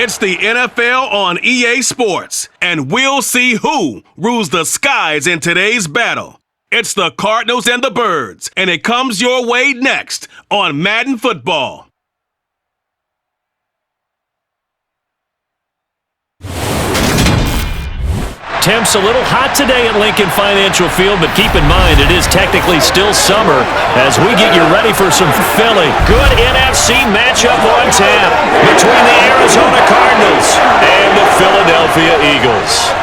It's the NFL on EA Sports, and we'll see who rules the skies in today's battle. It's the Cardinals and the Birds, and it comes your way next on Madden Football. Temps a little hot today at Lincoln Financial Field, but keep in mind it is technically still summer as we get you ready for some Philly. Good NFC matchup on tap between the Arizona Cardinals and the Philadelphia Eagles.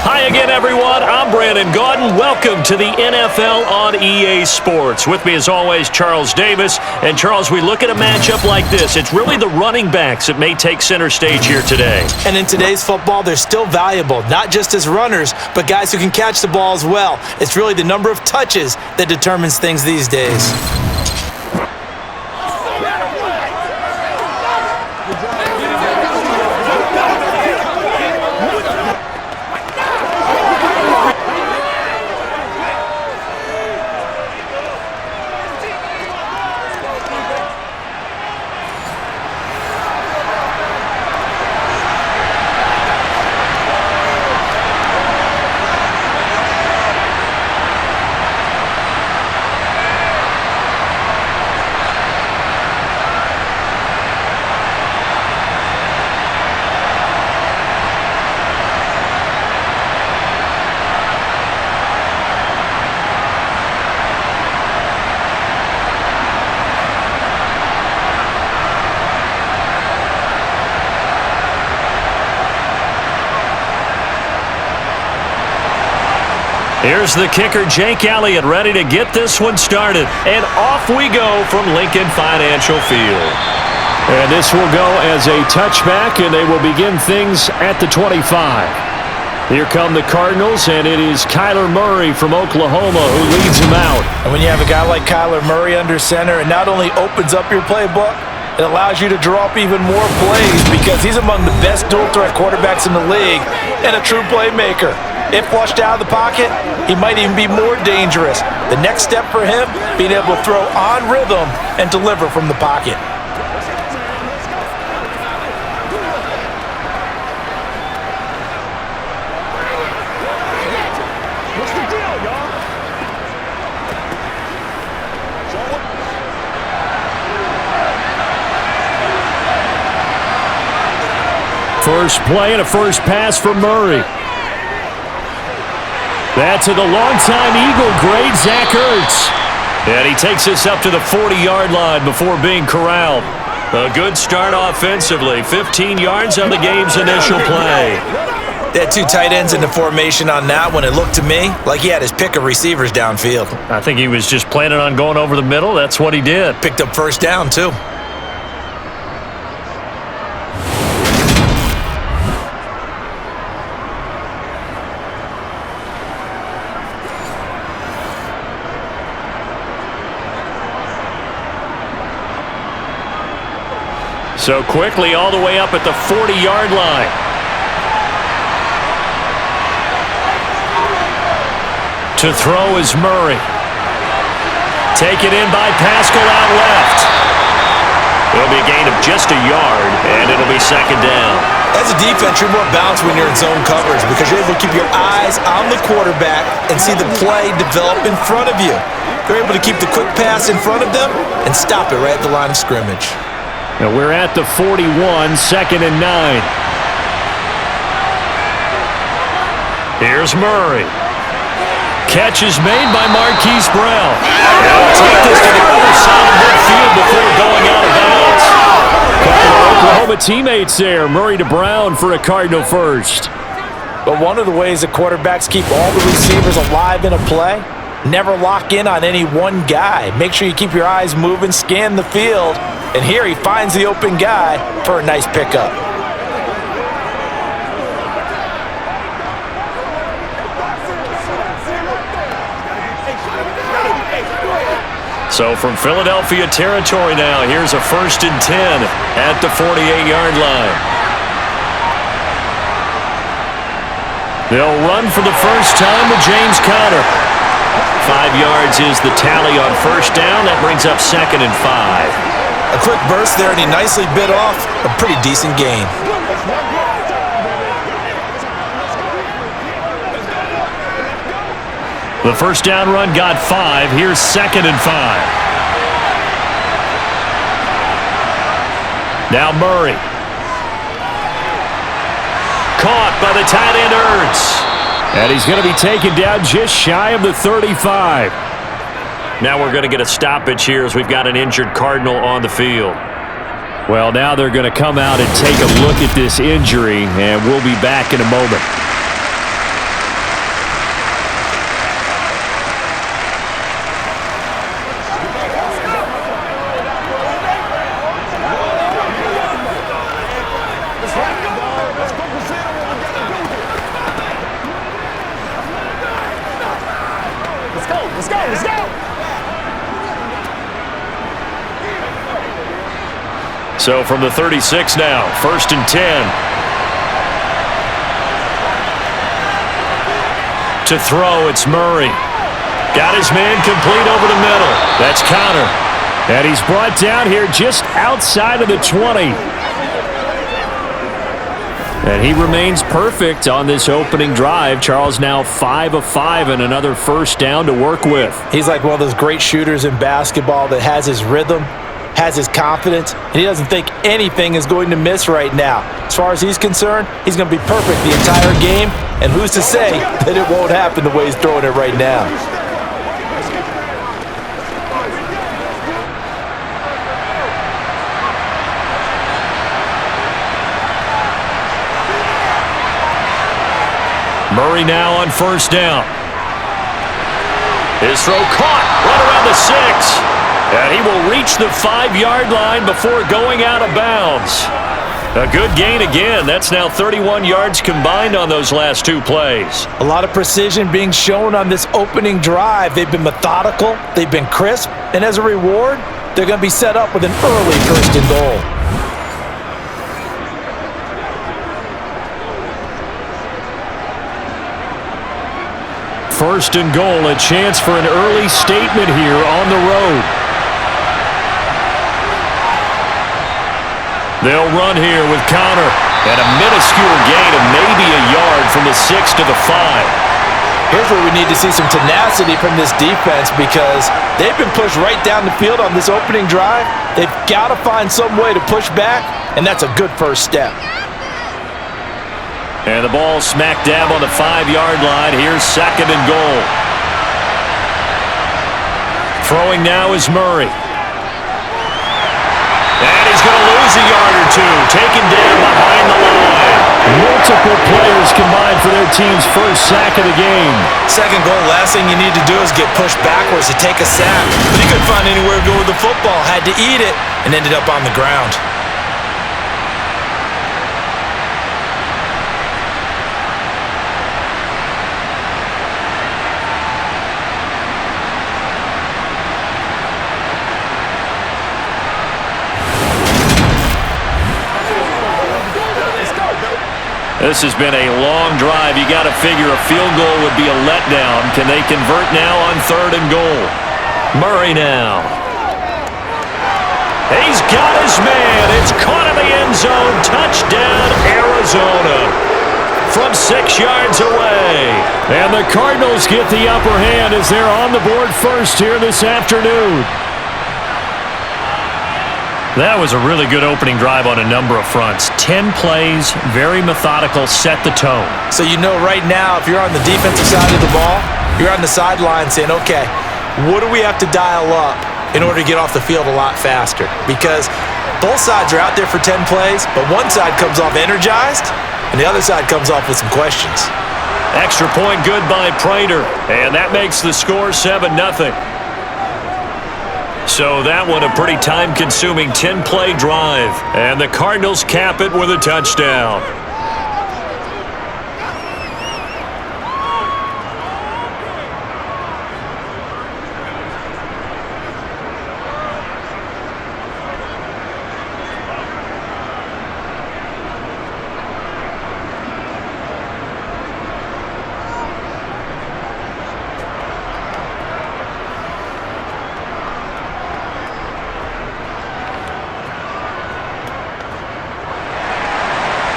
Hi again, everyone. I'm Brandon Gaudin. Welcome to the NFL on EA Sports. With me, as always, Charles Davis. And, Charles, we look at a matchup like this. It's really the running backs that may take center stage here today. And in today's football, they're still valuable, not just as runners, but guys who can catch the ball as well. It's really the number of touches that determines things these days. Here's the kicker, Jake Elliott, ready to get this one started. And off we go from Lincoln Financial Field. And this will go as a touchback, and they will begin things at the 25. Here come the Cardinals, and it is Kyler Murray from Oklahoma who leads them out. And when you have a guy like Kyler Murray under center, it not only opens up your playbook, it allows you to draw up even more plays because he's among the best dual-threat quarterbacks in the league and a true playmaker. If flushed out of the pocket, he might even be more dangerous. The next step for him, being able to throw on rhythm and deliver from the pocket. What's the deal, y'all? First play and a first pass for Murray. That's to the longtime Eagle great, Zach Ertz. And he takes this up to the 40-yard line before being corralled. A good start offensively. 15 yards on the game's initial play. They had two tight ends in the formation on that one. It looked to me like he had his pick of receivers downfield. I think he was just planning on going over the middle. That's what he did. Picked up first down, too. So quickly all the way up at the 40-yard line. To throw is Murray. Take it in by Pascal out left. It'll be a gain of just a yard, and it'll be second down. As a defense, you're more balanced when you're in zone coverage because you're able to keep your eyes on the quarterback and see the play develop in front of you. You're able to keep the quick pass in front of them and stop it right at the line of scrimmage. Now we're at the 41, second and 9. Here's Murray. Catch is made by Marquise Brown. He'll take this to the other side of midfield before going out of bounds. Couple of Oklahoma teammates there. Murray to Brown for a Cardinal first. But one of the ways that quarterbacks keep all the receivers alive in a play, never lock in on any one guy. Make sure you keep your eyes moving, scan the field. And here he finds the open guy for a nice pickup. So from Philadelphia territory now, here's a 1st and 10 at the 48-yard line. They'll run for the first time with James Conner. 5 yards is the tally on first down. That brings up 2nd and 5. A quick burst there, and he nicely bit off a pretty decent gain. The first down run got 5. Here's 2nd and 5. Now Murray. Caught by the tight end Ertz. And he's going to be taken down just shy of the 35. Now we're going to get a stoppage here as we've got an injured Cardinal on the field. Well, now they're going to come out and take a look at this injury, and we'll be back in a moment. Let's go. So from the 36 now, 1st and 10. To throw, it's Murray. Got his man complete over the middle. That's Connor. And he's brought down here just outside of the 20. And he remains perfect on this opening drive. Charles now 5 of 5 and another first down to work with. He's like one of those great shooters in basketball that has his rhythm, has his confidence, and he doesn't think anything is going to miss right now. As far as he's concerned, he's going to be perfect the entire game, and who's to say that it won't happen the way he's throwing it right now. Murray now on first down. His throw caught right around the 6. And he will reach the 5-yard line before going out of bounds. A good gain again. That's now 31 yards combined on those last 2 plays. A lot of precision being shown on this opening drive. They've been methodical. They've been crisp. And as a reward, they're going to be set up with an early 1st and goal. First and goal, a chance for an early statement here on the road. They'll run here with Connor. And a minuscule gain of maybe a yard from the 6 to the 5. Here's where we need to see some tenacity from this defense because they've been pushed right down the field on this opening drive. They've got to find some way to push back, and that's a good first step. And the ball smack dab on the 5-yard line. Here's 2nd and goal. Throwing now is Murray. And he's going to lose a yard or 2. Taken down behind the line. Multiple players combined for their team's first sack of the game. 2nd goal, last thing you need to do is get pushed backwards to take a sack. But he couldn't find anywhere to go with the football. Had to eat it and ended up on the ground. This has been a long drive. You got to figure a field goal would be a letdown. Can they convert now on 3rd and goal? Murray now. He's got his man. It's caught in the end zone. Touchdown, Arizona. From 6 yards away. And the Cardinals get the upper hand as they're on the board first here this afternoon. That was a really good opening drive on a number of fronts. 10 plays, very methodical, set the tone. So you know right now, if you're on the defensive side of the ball, you're on the sideline saying, okay, what do we have to dial up in order to get off the field a lot faster? Because both sides are out there for 10 plays, but one side comes off energized, and the other side comes off with some questions. Extra point good by Prater, and that makes the score 7-0. So that one a pretty time-consuming 10-play drive. And the Cardinals cap it with a touchdown.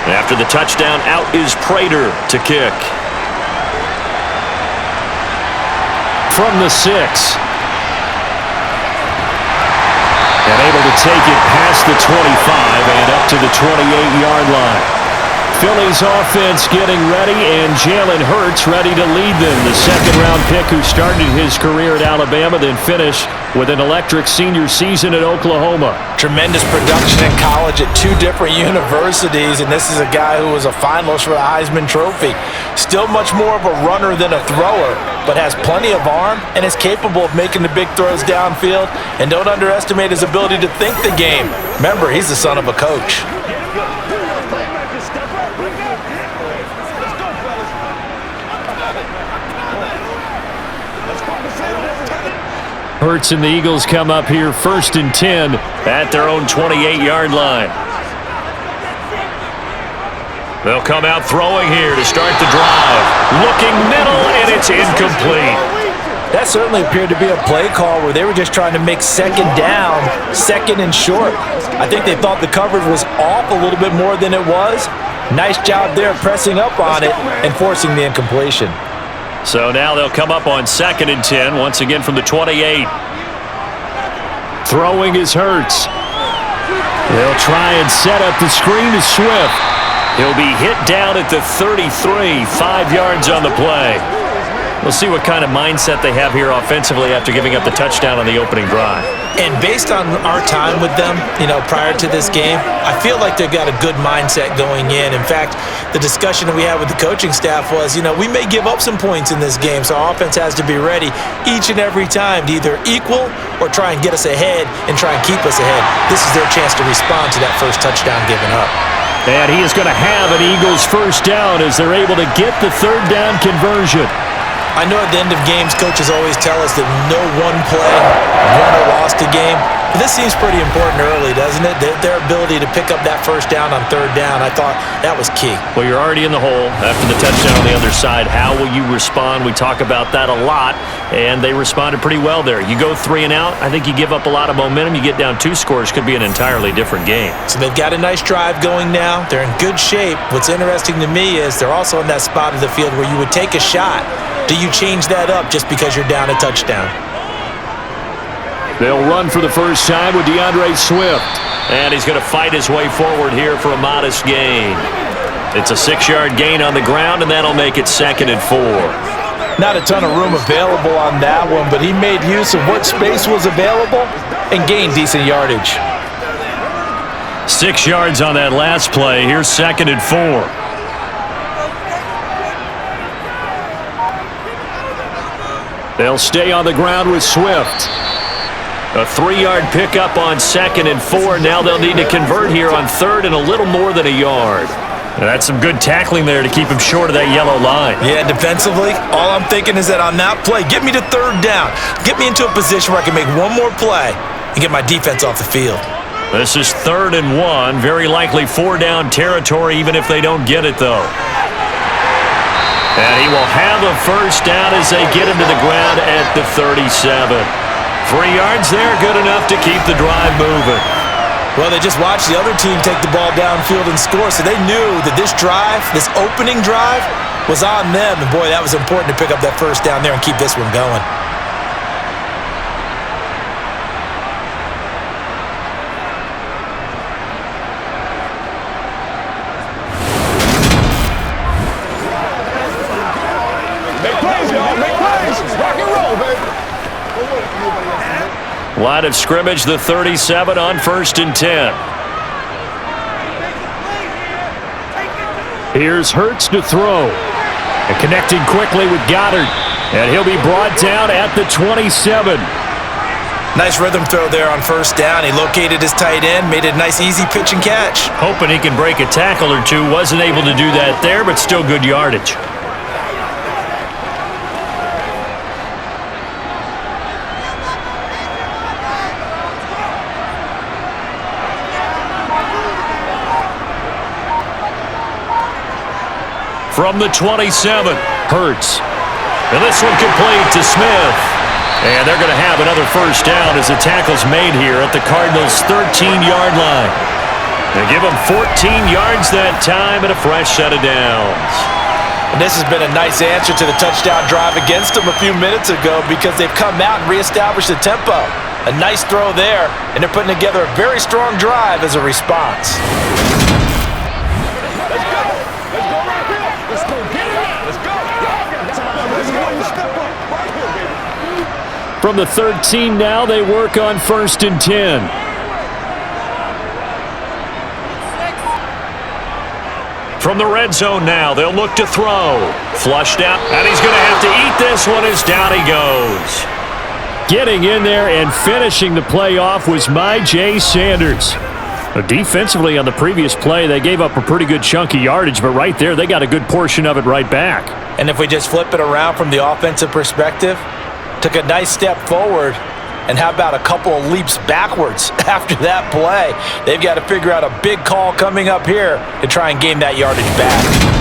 After the touchdown, out is Prater to kick. From the 6. And able to take it past the 25 and up to the 28-yard line. Philly's offense getting ready, and Jalen Hurts ready to lead them. The second-round pick who started his career at Alabama, then finished with an electric senior season at Oklahoma. Tremendous production in college at 2 different universities, and this is a guy who was a finalist for the Heisman Trophy. Still much more of a runner than a thrower, but has plenty of arm and is capable of making the big throws downfield. And don't underestimate his ability to think the game. Remember, he's the son of a coach. Hurts and the Eagles come up here 1st and 10 at their own 28-yard line. They'll come out throwing here to start the drive. Looking middle, and it's incomplete. That certainly appeared to be a play call where they were just trying to make second down, second and short. I think they thought the coverage was off a little bit more than it was. Nice job there pressing up on it and forcing the incompletion. So now they'll come up on 2nd and 10, once again from the 28. Throwing is Hurts. They'll try and set up the screen to Swift. He'll be hit down at the 33, 5 yards on the play. We'll see what kind of mindset they have here offensively after giving up the touchdown on the opening drive. And based on our time with them, prior to this game, I feel like they've got a good mindset going in. In fact, the discussion that we had with the coaching staff was, we may give up some points in this game, so our offense has to be ready each and every time to either equal or try and get us ahead and try and keep us ahead. This is their chance to respond to that first touchdown given up. And he is going to have an Eagles first down as they're able to get the 3rd down conversion. I know at the end of games, coaches always tell us that no one play won or lost a game. But this seems pretty important early, doesn't it? Their ability to pick up that first down on 3rd down, I thought that was key. Well, you're already in the hole after the touchdown on the other side. How will you respond? We talk about that a lot, and they responded pretty well there. You go 3 and out, I think you give up a lot of momentum. You get down 2 scores, could be an entirely different game. So they've got a nice drive going now. They're in good shape. What's interesting to me is they're also in that spot of the field where you would take a shot. Do you change that up just because you're down a touchdown? They'll run for the first time with DeAndre Swift. And he's going to fight his way forward here for a modest gain. It's a 6-yard gain on the ground, and that'll make it 2nd and 4. Not a ton of room available on that one, but he made use of what space was available and gained decent yardage. 6 yards on that last play. Here's 2nd and 4. They'll stay on the ground with Swift. A 3-yard pickup on 2nd and 4. Now they'll need to convert here on 3rd and a little more than a yard. And that's some good tackling there to keep him short of that yellow line. Yeah, defensively, all I'm thinking is that on that play, get me to 3rd down. Get me into a position where I can make one more play and get my defense off the field. This is 3rd and 1. Very likely 4-down territory, even if they don't get it, though. And he will have a first down as they get him to the ground at the 37. 3 yards there, good enough to keep the drive moving. Well, they just watched the other team take the ball downfield and score, so they knew that this drive, this opening drive, was on them. And, boy, that was important to pick up that first down there and keep this one going. Line of scrimmage, the 37 on 1st and 10. Here's Hurts to throw. And connecting quickly with Goddard. And he'll be brought down at the 27. Nice rhythm throw there on 1st down. He located his tight end, made it a nice easy pitch and catch. Hoping he can break a tackle or two. Wasn't able to do that there, but still good yardage. From the 27, Hurts. And this one complete to Smith. And they're going to have another first down as the tackle's made here at the Cardinals' 13-yard line. They give him 14 yards that time and a fresh set of downs. And this has been a nice answer to the touchdown drive against them a few minutes ago because they've come out and reestablished the tempo. A nice throw there, and they're putting together a very strong drive as a response. Let's go. Let's go right here. Let's go get it. Let's go. Let's go. Step up. Right here, baby. From the 13 now, they work on 1st and 10. From the red zone now, they'll look to throw. Flushed out, and he's going to have to eat this one as down he goes. Getting in there and finishing the play off was J. Sanders. Defensively on the previous play, they gave up a pretty good chunk of yardage, but right there, they got a good portion of it right back. And if we just flip it around from the offensive perspective, took a nice step forward, and how about a couple of leaps backwards after that play? They've got to figure out a big call coming up here to try and gain that yardage back.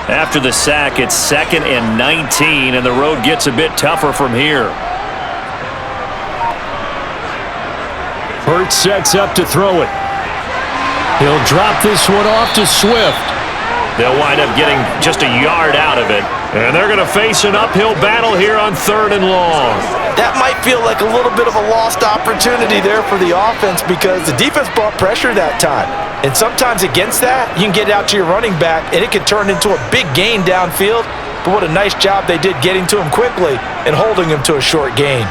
After the sack, it's 2nd and 19, and the road gets a bit tougher from here. Hurts sets up to throw it. He'll drop this one off to Swift. They'll wind up getting just a yard out of it, and they're going to face an uphill battle here on 3rd and long. That might feel like a little bit of a lost opportunity there for the offense because the defense brought pressure that time. And sometimes against that, you can get out to your running back, and it can turn into a big gain downfield. But what a nice job they did getting to him quickly and holding him to a short gain.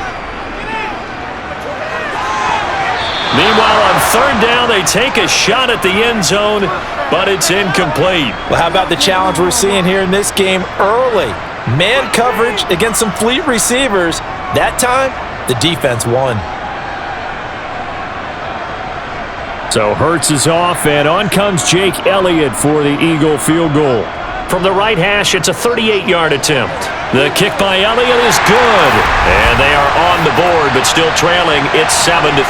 Meanwhile, on 3rd down, they take a shot at the end zone, but it's incomplete. Well, how about the challenge we're seeing here in this game early? Man coverage against some fleet receivers. That time, the defense won. So Hurts is off, and on comes Jake Elliott for the Eagle field goal. From the right hash, it's a 38-yard attempt. The kick by Elliott is good, and they are on the board, but still trailing. It's 7-3.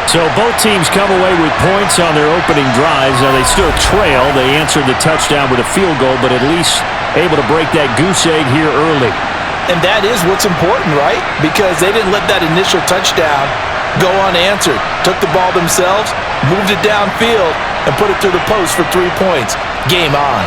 So both teams come away with points on their opening drives. Now they still trail. They answered the touchdown with a field goal, but at least able to break that goose egg here early. And that is what's important, right? Because they didn't let that initial touchdown go unanswered. Took the ball themselves, moved it downfield, and put it through the post for 3 points. Game on.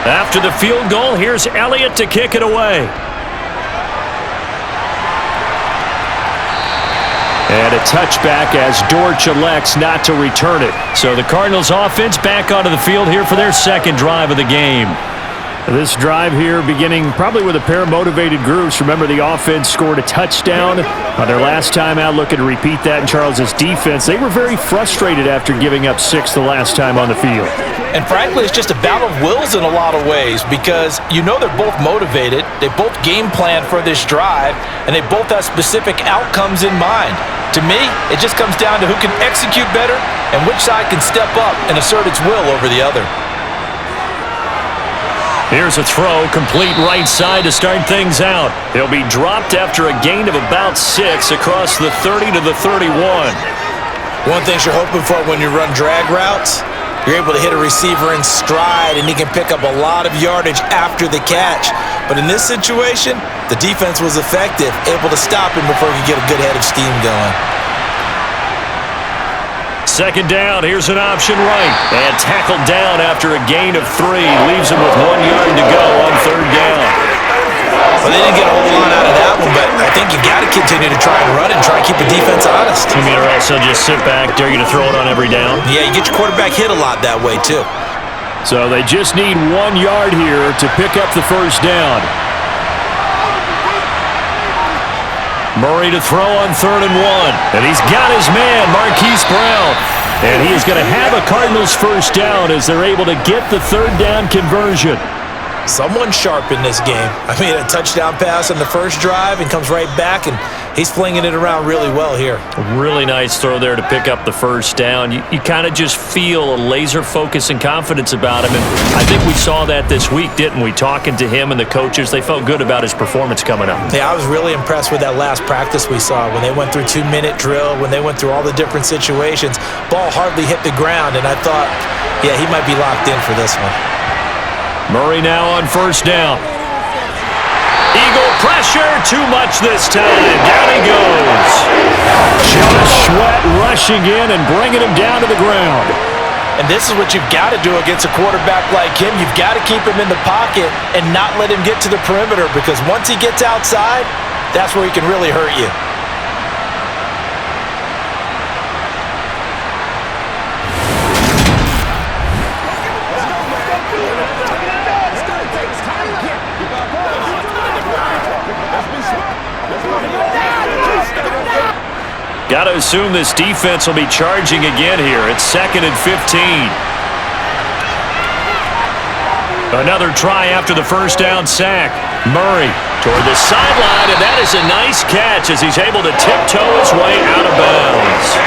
After the field goal, here's Elliott to kick it away. And a touchback as Dortch elects not to return it. So the Cardinals offense back onto the field here for their 2nd drive of the game. This drive here beginning probably with a pair of motivated groups. Remember, the offense scored a touchdown on their last time out, looking to repeat that in Charles's defense. They were very frustrated after giving up 6 the last time on the field. And frankly, it's just a battle of wills in a lot of ways because you know they're both motivated, they both game plan for this drive, and they both have specific outcomes in mind. To me, it just comes down to who can execute better and which side can step up and assert its will over the other. Here's a throw, complete right side to start things out. He'll be dropped after a gain of about 6 across the 30 to the 31. One thing you're hoping for when you run drag routes, you're able to hit a receiver in stride and he can pick up a lot of yardage after the catch. But in this situation, the defense was effective, able to stop him before he could get a good head of steam going. 2nd down, here's an option right. And tackled down after a gain of 3. Leaves him with 1 yard to go on 3rd down. Well, they didn't get a whole lot out of that one, but I think you got to continue to try and run and try and keep the defense honest. You mean or else they'll just sit back, dare you to throw it on every down? Yeah, you get your quarterback hit a lot that way, too. So they just need 1 yard here to pick up the 1st down. Murray to throw on 3rd and 1. And he's got his man, Marquise Brown. And he is going to have a Cardinals 1st down as they're able to get the 3rd down conversion. Someone sharp in this game. I mean, a touchdown pass on the first drive and comes right back, and he's flinging it around really well here. A really nice throw there to pick up the first down. You kind of just feel a laser focus and confidence about him, and I think we saw that this week, didn't we? Talking to him and the coaches, they felt good about his performance coming up. Yeah, I was really impressed with that last practice we saw when they went through 2-minute drill, when they went through all the different situations. Ball hardly hit the ground, and I thought, yeah, he might be locked in for this one. Murray now on first down. Eagle pressure, too much this time. Down he goes. Josh Sweat rushing in and bringing him down to the ground. And this is what you've got to do against a quarterback like him. You've got to keep him in the pocket and not let him get to the perimeter, because once he gets outside, that's where he can really hurt you. Got to assume this defense will be charging again here. It's 2nd and 15. Another try after the first down sack. Murray toward the sideline, and that is a nice catch as he's able to tiptoe his way out of bounds.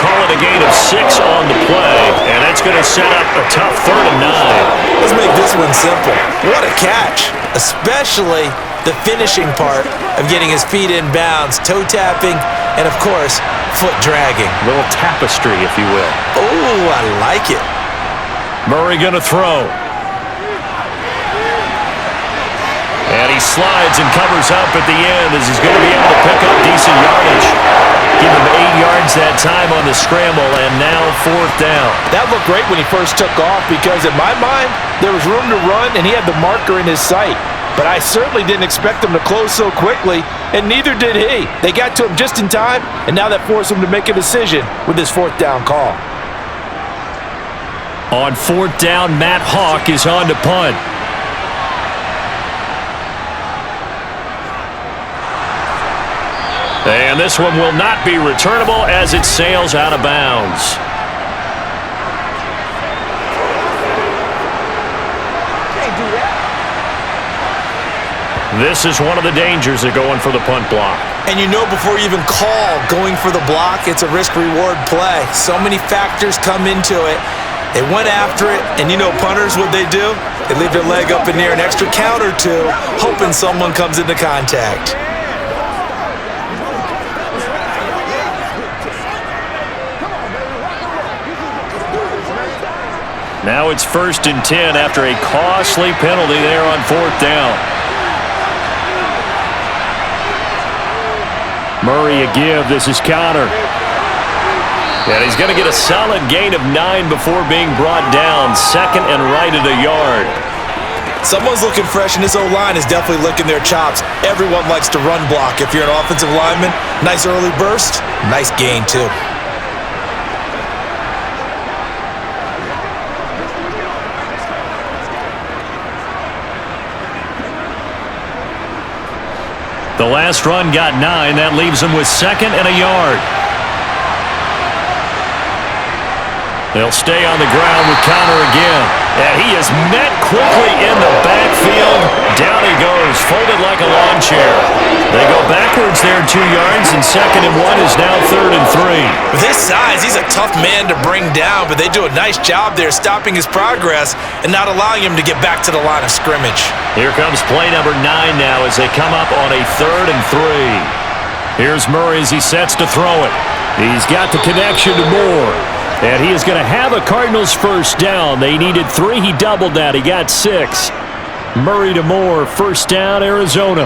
Call it a gain of 6 on the play, and that's going to set up a tough 3rd and 9. Let's make this one simple. What a catch, especially the finishing part of getting his feet in bounds, toe tapping, and of course, foot dragging. A little tapestry, if you will. Oh, I like it. Murray going to throw. And he slides and covers up at the end as he's going to be able to pick up decent yardage. Give him 8 yards that time on the scramble, and now 4th down. That looked great when he first took off, because in my mind, there was room to run, and he had the marker in his sight. But I certainly didn't expect him to close so quickly, and neither did he. They got to him just in time, and now that forced him to make a decision with his 4th down call. On 4th down, Matt Hawk is on to punt. And this one will not be returnable as it sails out of bounds. This is one of the dangers of going for the punt block. And you know, before you even call going for the block, it's a risk-reward play. So many factors come into it. They went after it, and you know punters, what they do? They leave their leg up in the air an extra count or two, hoping someone comes into contact. Now it's 1st and 10 after a costly penalty there on 4th down. Murray a give. This is Connor. And he's going to get a solid gain of 9 before being brought down. 2nd and right at a yard. Someone's looking fresh, and this O-line is definitely licking their chops. Everyone likes to run block if you're an offensive lineman. Nice early burst. Nice gain, too. The last run got 9. That leaves him with 2nd and a yard. They'll stay on the ground with Connor again. And he is met quickly in the backfield. Down he goes, folded like a lawn chair. They go backwards there 2 yards, and 2nd and 1 is now 3rd and 3. With his size, he's a tough man to bring down, but they do a nice job there stopping his progress and not allowing him to get back to the line of scrimmage. Here comes play number 9 now as they come up on a 3rd and 3. Here's Murray as he sets to throw it. He's got the connection to Moore. And he is going to have a Cardinals first down. They needed 3. He doubled that. He got 6. Murray to Moore. First down, Arizona.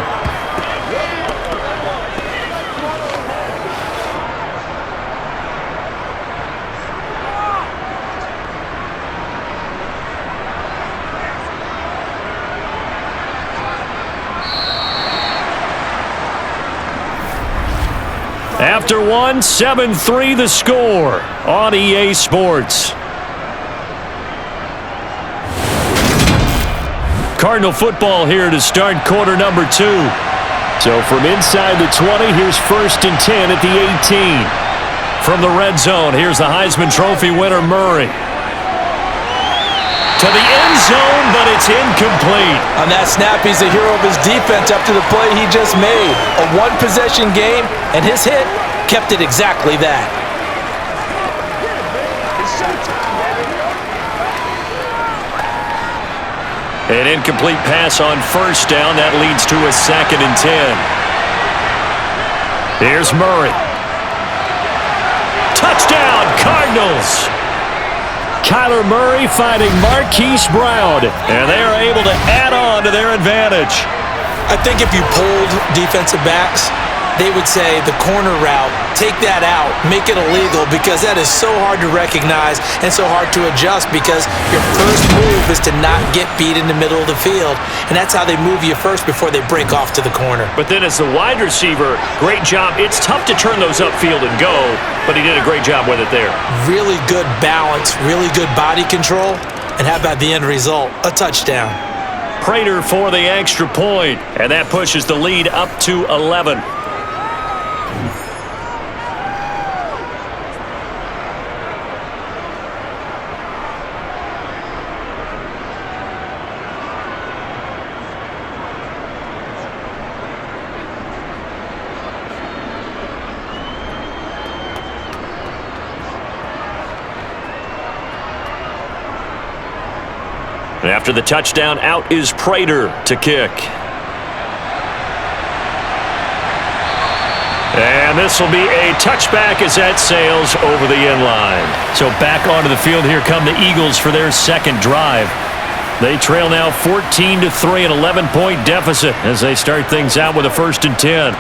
After 1, 7-3 the score on EA Sports. Cardinal football here to start quarter number 2. So from inside the 20, here's 1st and 10 at the 18. From the red zone, here's the Heisman Trophy winner Murray. To the end zone, but it's incomplete. On that snap, he's the hero of his defense after the play he just made. A one-possession game, and his hit kept it exactly that. An incomplete pass on first down. That leads to a 2nd and 10. Here's Murray. Touchdown, Cardinals! Kyler Murray finding Marquise Brown, and they are able to add on to their advantage. I think if you polled defensive backs, they would say the corner route, take that out, make it illegal, because that is so hard to recognize and so hard to adjust, because your first move is to not get beat in the middle of the field, and that's how they move you first before they break off to the corner. But then as the wide receiver, great job. It's tough to turn those upfield and go, but he did a great job with it there. Really good balance, really good body control, and how about the end result? A touchdown. Prater for the extra point, and that pushes the lead up to 11. And after the touchdown, out is Prater to kick. And this will be a touchback as that sails over the end line. So back onto the field, here come the Eagles for their second drive. They trail now 14-3, an 11-point deficit as they start things out with a 1st and 10.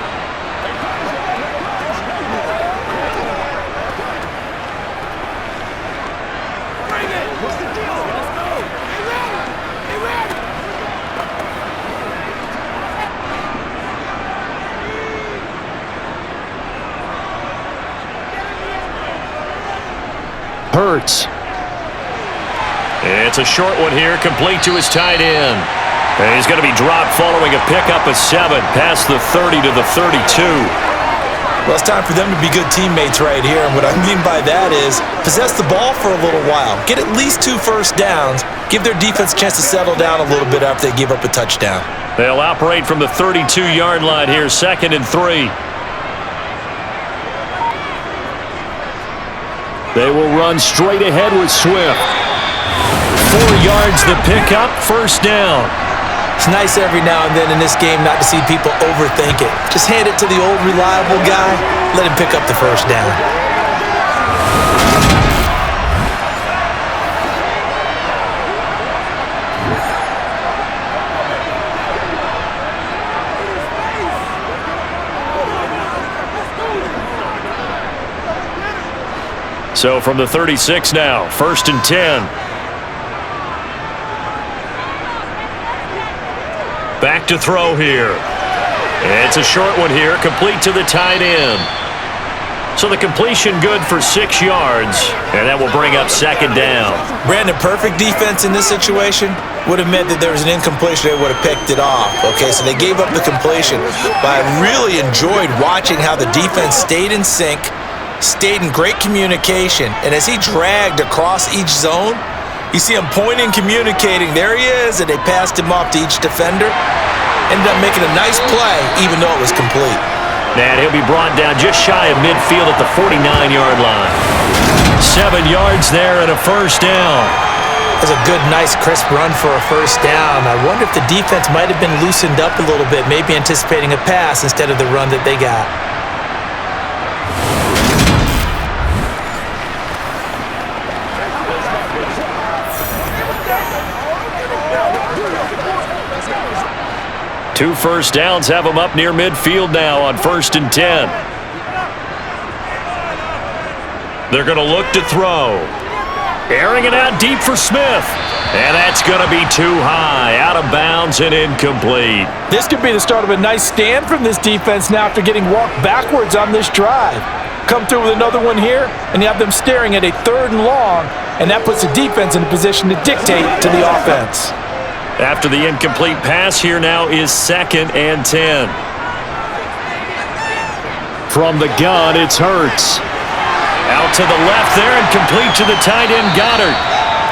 Hurts. It's a short one here, complete to his tight end. And he's going to be dropped following a pickup of 7, past the 30 to the 32. Well, it's time for them to be good teammates right here, and what I mean by that is possess the ball for a little while, get at least 2 first downs, give their defense a chance to settle down a little bit after they give up a touchdown. They'll operate from the 32-yard line here, 2nd and 3. They will run straight ahead with Swift. 4 yards the pickup, 1st down. It's nice every now and then in this game not to see people overthink it. Just hand it to the old reliable guy, let him pick up the 1st down. So from the 36 now, 1st and 10. Back to throw here. It's a short one here, complete to the tight end. So the completion good for 6 yards, and that will bring up 2nd down. Brandon, perfect defense in this situation would have meant that there was an incompletion. They would have picked it off. Okay, so they gave up the completion, but I really enjoyed watching how the defense stayed in sync, stayed in great communication, and as he dragged across each zone, you see him pointing, communicating. There he is, and they passed him off to each defender. Ended up making a nice play, even though it was complete. And he'll be brought down just shy of midfield at the 49-yard line. 7 yards there and a 1st down. That's a good, nice, crisp run for a 1st down. I wonder if the defense might have been loosened up a little bit, maybe anticipating a pass instead of the run that they got. Two 1st downs have them up near midfield now on 1st and 10. They're going to look to throw. Airing it out deep for Smith. And that's going to be too high, out of bounds and incomplete. This could be the start of a nice stand from this defense now after getting walked backwards on this drive. Come through with another one here, and you have them staring at a 3rd and long, and that puts the defense in a position to dictate to the offense. After the incomplete pass, here now is 2nd and 10. From the gun, it's Hurts. Out to the left there and complete to the tight end, Goddard.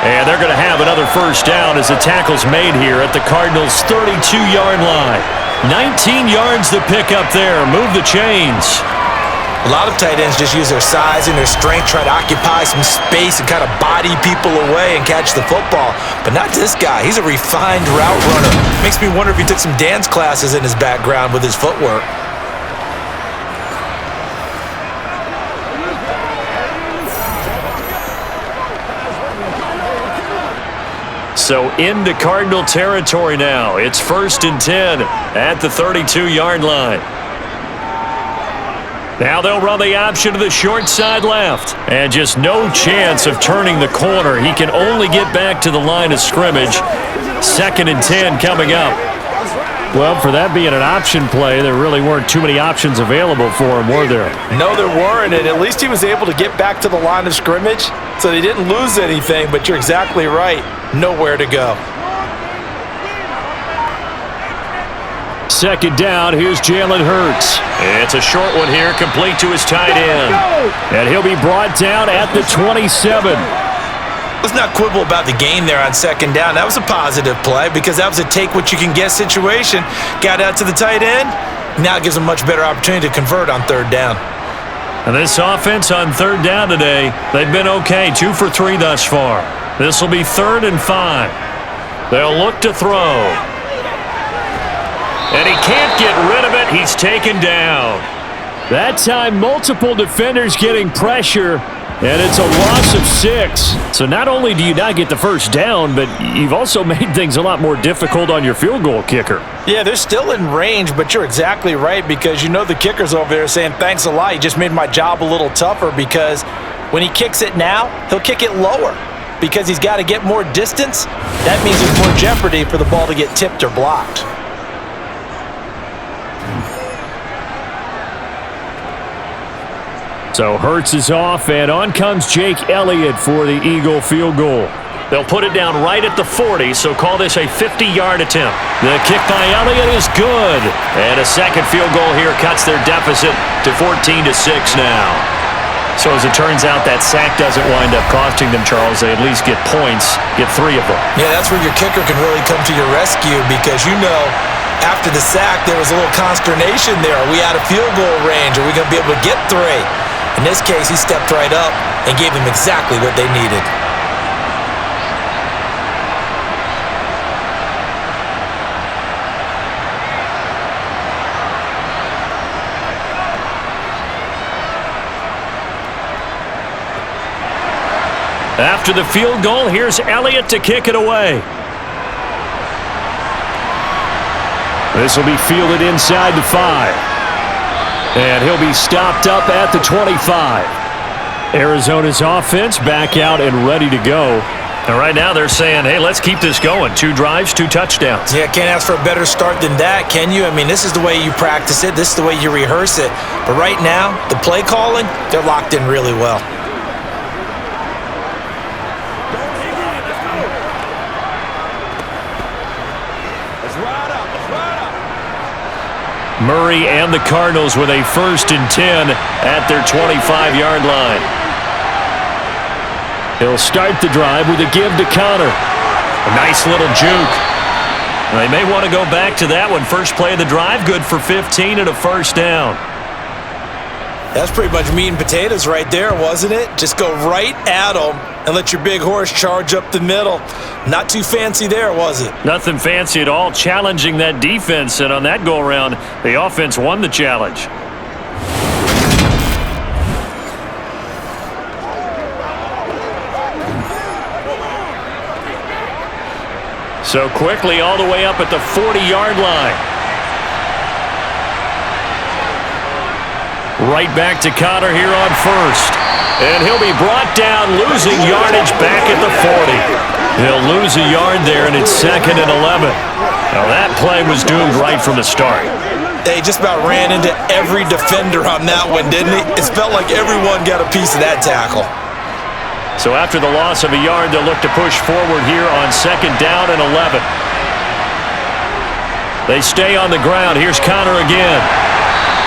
And they're going to have another first down as the tackle's made here at the Cardinals' 32-yard line. 19 yards to pick up there. Move the chains. A lot of tight ends just use their size and their strength, try to occupy some space and kind of body people away and catch the football. But not this guy. He's a refined route runner. Makes me wonder if he took some dance classes in his background with his footwork. So into Cardinal territory now. It's 1st and 10 at the 32-yard line. Now they'll run the option to the short side left. And just no chance of turning the corner. He can only get back to the line of scrimmage. 2nd and 10 coming up. Well, for that being an option play, there really weren't too many options available for him, were there? No, there weren't, and at least he was able to get back to the line of scrimmage, so they didn't lose anything, but you're exactly right. Nowhere to go. 2nd down, here's Jalen Hurts. It's a short one here, complete to his tight end. And he'll be brought down at the 27. Let's not quibble about the gain there on 2nd down. That was a positive play because that was a take-what-you-can-get situation. Got out to the tight end. Now it gives them a much better opportunity to convert on 3rd down. And this offense on 3rd down today, they've been okay, 2 for 3 thus far. This will be 3rd and 5. They'll look to throw. And he can't get rid of it. He's taken down. That time, multiple defenders getting pressure. And it's a loss of 6. So not only do you not get the first down, but you've also made things a lot more difficult on your field goal kicker. Yeah, they're still in range, but you're exactly right because you know the kicker's over there saying, thanks a lot, you just made my job a little tougher because when he kicks it now, he'll kick it lower because he's got to get more distance. That means there's more jeopardy for the ball to get tipped or blocked. So Hurts is off, and on comes Jake Elliott for the Eagle field goal. They'll put it down right at the 40, so call this a 50-yard attempt. The kick by Elliott is good. And a second field goal here cuts their deficit to 14-6 now. So as it turns out, that sack doesn't wind up costing them, Charles. They at least get points, get 3 of them. Yeah, that's where your kicker can really come to your rescue because you know after the sack there was a little consternation there. Are we out of field goal range? Are we going to be able to get 3? In this case, he stepped right up and gave them exactly what they needed. After the field goal, here's Elliott to kick it away. This will be fielded inside the 5. And he'll be stopped up at the 25. Arizona's offense back out and ready to go. And right now they're saying, hey, let's keep this going. 2 drives, 2 touchdowns. Yeah, can't ask for a better start than that, can you? I mean, this is the way you practice it. This is the way you rehearse it. But right now, the play calling, they're locked in really well. Murray and the Cardinals with a 1st and 10 at their 25-yard line. He'll start the drive with a give to Connor. A nice little juke. They may want to go back to that one. First play of the drive, good for 15 and a first down. That's pretty much meat and potatoes right there, wasn't it? Just go right at them and let your big horse charge up the middle. Not too fancy there, was it? Nothing fancy at all, challenging that defense, and on that go-around, the offense won the challenge. So quickly all the way up at the 40-yard line. Right back to Connor here on 1st. And he'll be brought down, losing yardage back at the 40. He'll lose a yard there, and it's 2nd and 11. Now that play was doomed right from the start. They just about ran into every defender on that one, didn't he? It felt like everyone got a piece of that tackle. So after the loss of a yard, they'll look to push forward here on 2nd down and 11. They stay on the ground. Here's Connor again.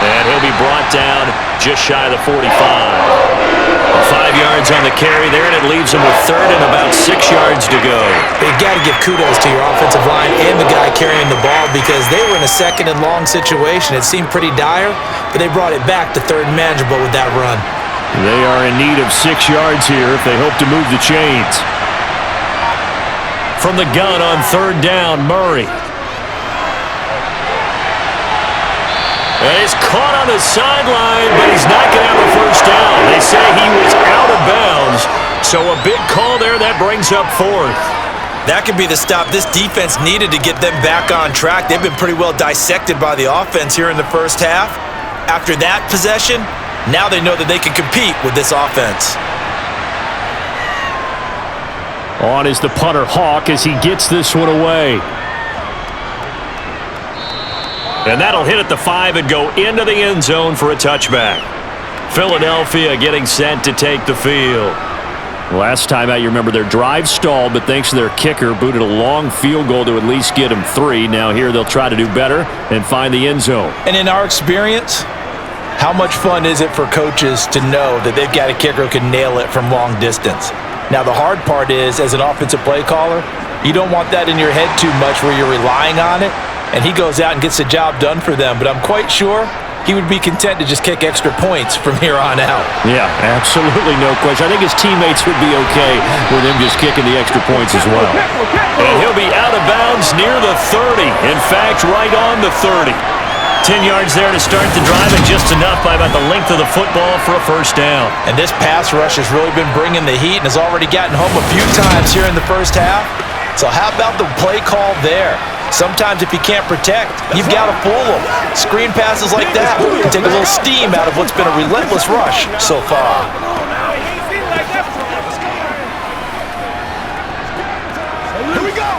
And he'll be brought down just shy of the 45. 5 yards on the carry there, and it leaves them with third and about 6 yards to go. You've got to give kudos to your offensive line and the guy carrying the ball because they were in a second and long situation. It seemed pretty dire, but they brought it back to third and manageable with that run. They are in need of 6 yards here if they hope to move the chains. From the gun on third down, Murray. And he's caught on the sideline, but he's not going to have a first down. They say he was out of bounds, so a big call there that brings up fourth. That could be the stop this defense needed to get them back on track. They've been pretty well dissected by the offense here in the first half. After that possession, now they know that they can compete with this offense. On is the punter, Hawk, as he gets this one away. And that'll hit at the 5 and go into the end zone for a touchback. Philadelphia getting set to take the field. Last time out, you remember their drive stalled, but thanks to their kicker, booted a long field goal to at least get them 3. Now here they'll try to do better and find the end zone. And in our experience, how much fun is it for coaches to know that they've got a kicker who can nail it from long distance? Now the hard part is, as an offensive play caller, you don't want that in your head too much where you're relying on it, and he goes out and gets the job done for them. But I'm quite sure he would be content to just kick extra points from here on out. Yeah, absolutely no question. I think his teammates would be okay with him just kicking the extra points as well. And he'll be out of bounds near the 30. In fact, right on the 30. 10 yards there to start the drive, and just enough by about the length of the football for a first down. And this pass rush has really been bringing the heat and has already gotten home a few times here in the first half. So how about the play call there? Sometimes if you can't protect, you've got to fool them. Screen passes like that can take a little steam out of what's been a relentless rush so far. Here we go.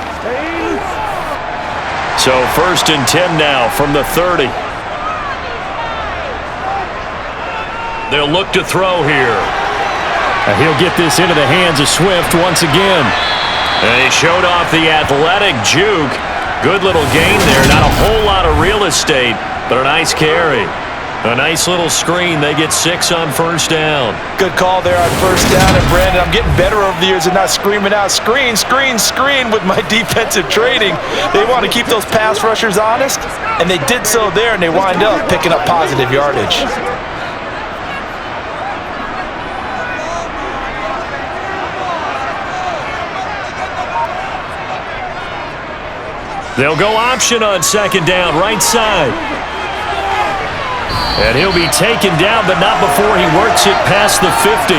So first and 10 now from the 30. They'll look to throw here. And he'll get this into the hands of Swift once again. And he showed off the athletic juke. Good little gain there. Not a whole lot of real estate, but a nice carry. A nice little screen. They get 6 on first down. Good call there on first down. And Brandon, I'm getting better over the years and not screaming out, screen, screen, screen with my defensive training. They want to keep those pass rushers honest, and they did so there, and they wind up picking up positive yardage. They'll go option on second down, right side. And he'll be taken down, but not before he works it past the 50.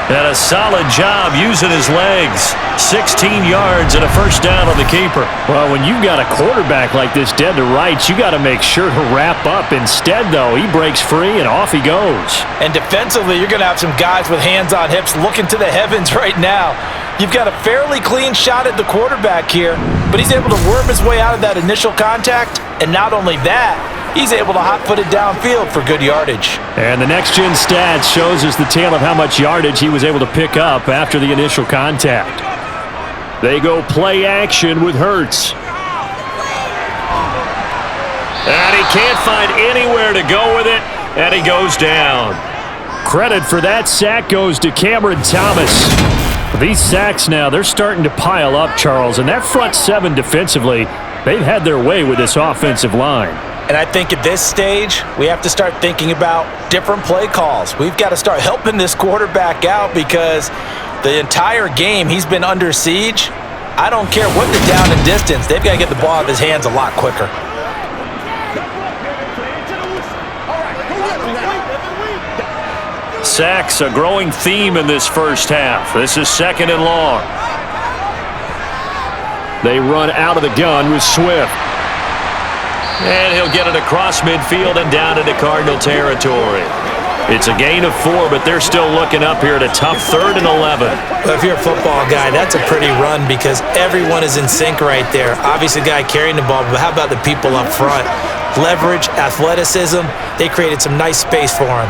And a solid job using his legs. 16 yards and a first down on the keeper. Well, when you've got a quarterback like this dead to rights, you got to make sure to wrap up. Instead, though, he breaks free and off he goes. And defensively, you're going to have some guys with hands on hips looking to the heavens right now. You've got a fairly clean shot at the quarterback here, but he's able to worm his way out of that initial contact. And not only that, he's able to hot-foot it downfield for good yardage. And the next-gen stats shows us the tale of how much yardage he was able to pick up after the initial contact. They go play action with Hurts. And he can't find anywhere to go with it, and he goes down. Credit for that sack goes to Cameron Thomas. These sacks now, they're starting to pile up, Charles, and that front 7 defensively, they've had their way with this offensive line. And I think at this stage, we have to start thinking about different play calls. We've got to start helping this quarterback out because the entire game he's been under siege. I don't care what the down and distance, they've got to get the ball out of his hands a lot quicker. Sacks, a growing theme in this first half. This is second and long. They run out of the gun with Swift. And he'll get it across midfield and down into Cardinal territory. It's a gain of 4, but they're still looking up here at a tough 3rd and 11. Well, if you're a football guy, that's a pretty run because everyone is in sync right there. Obviously, the guy carrying the ball, but how about the people up front? Leverage, athleticism, they created some nice space for him.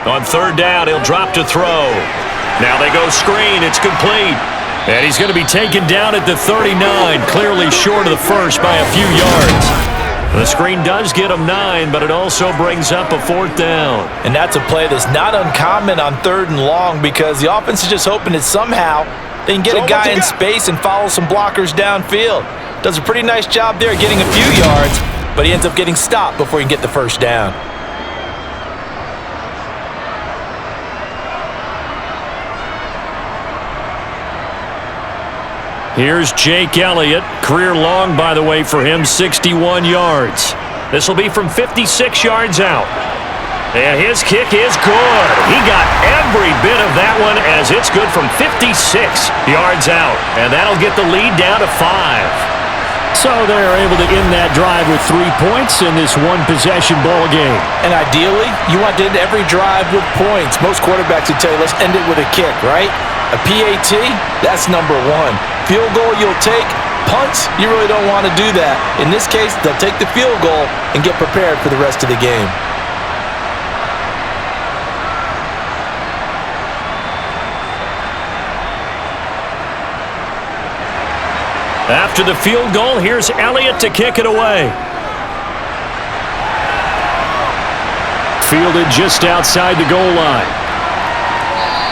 On third down, he'll drop to throw. Now they go screen. It's complete. And he's going to be taken down at the 39, clearly short of the first by a few yards. The screen does get him 9, but it also brings up a 4th down. And that's a play that's not uncommon on 3rd and long because the offense is just hoping that somehow they can get a guy in space and follow some blockers downfield. Does a pretty nice job there getting a few yards, but he ends up getting stopped before he can get the 1st down. Here's Jake Elliott. Career long, by the way, for him, 61 yards. This will be from 56 yards out. And his kick is good. He got every bit of that one as it's good from 56 yards out. And that'll get the lead down to 5. So they're able to end that drive with 3 points in this one-possession ball game. And ideally, you want to end every drive with points. Most quarterbacks would tell you, let's end it with a kick, right? A PAT, that's number 1. Field goal you'll take. Punts, you really don't want to do that. In this case, they'll take the field goal and get prepared for the rest of the game. After the field goal, here's Elliott to kick it away. Fielded just outside the goal line.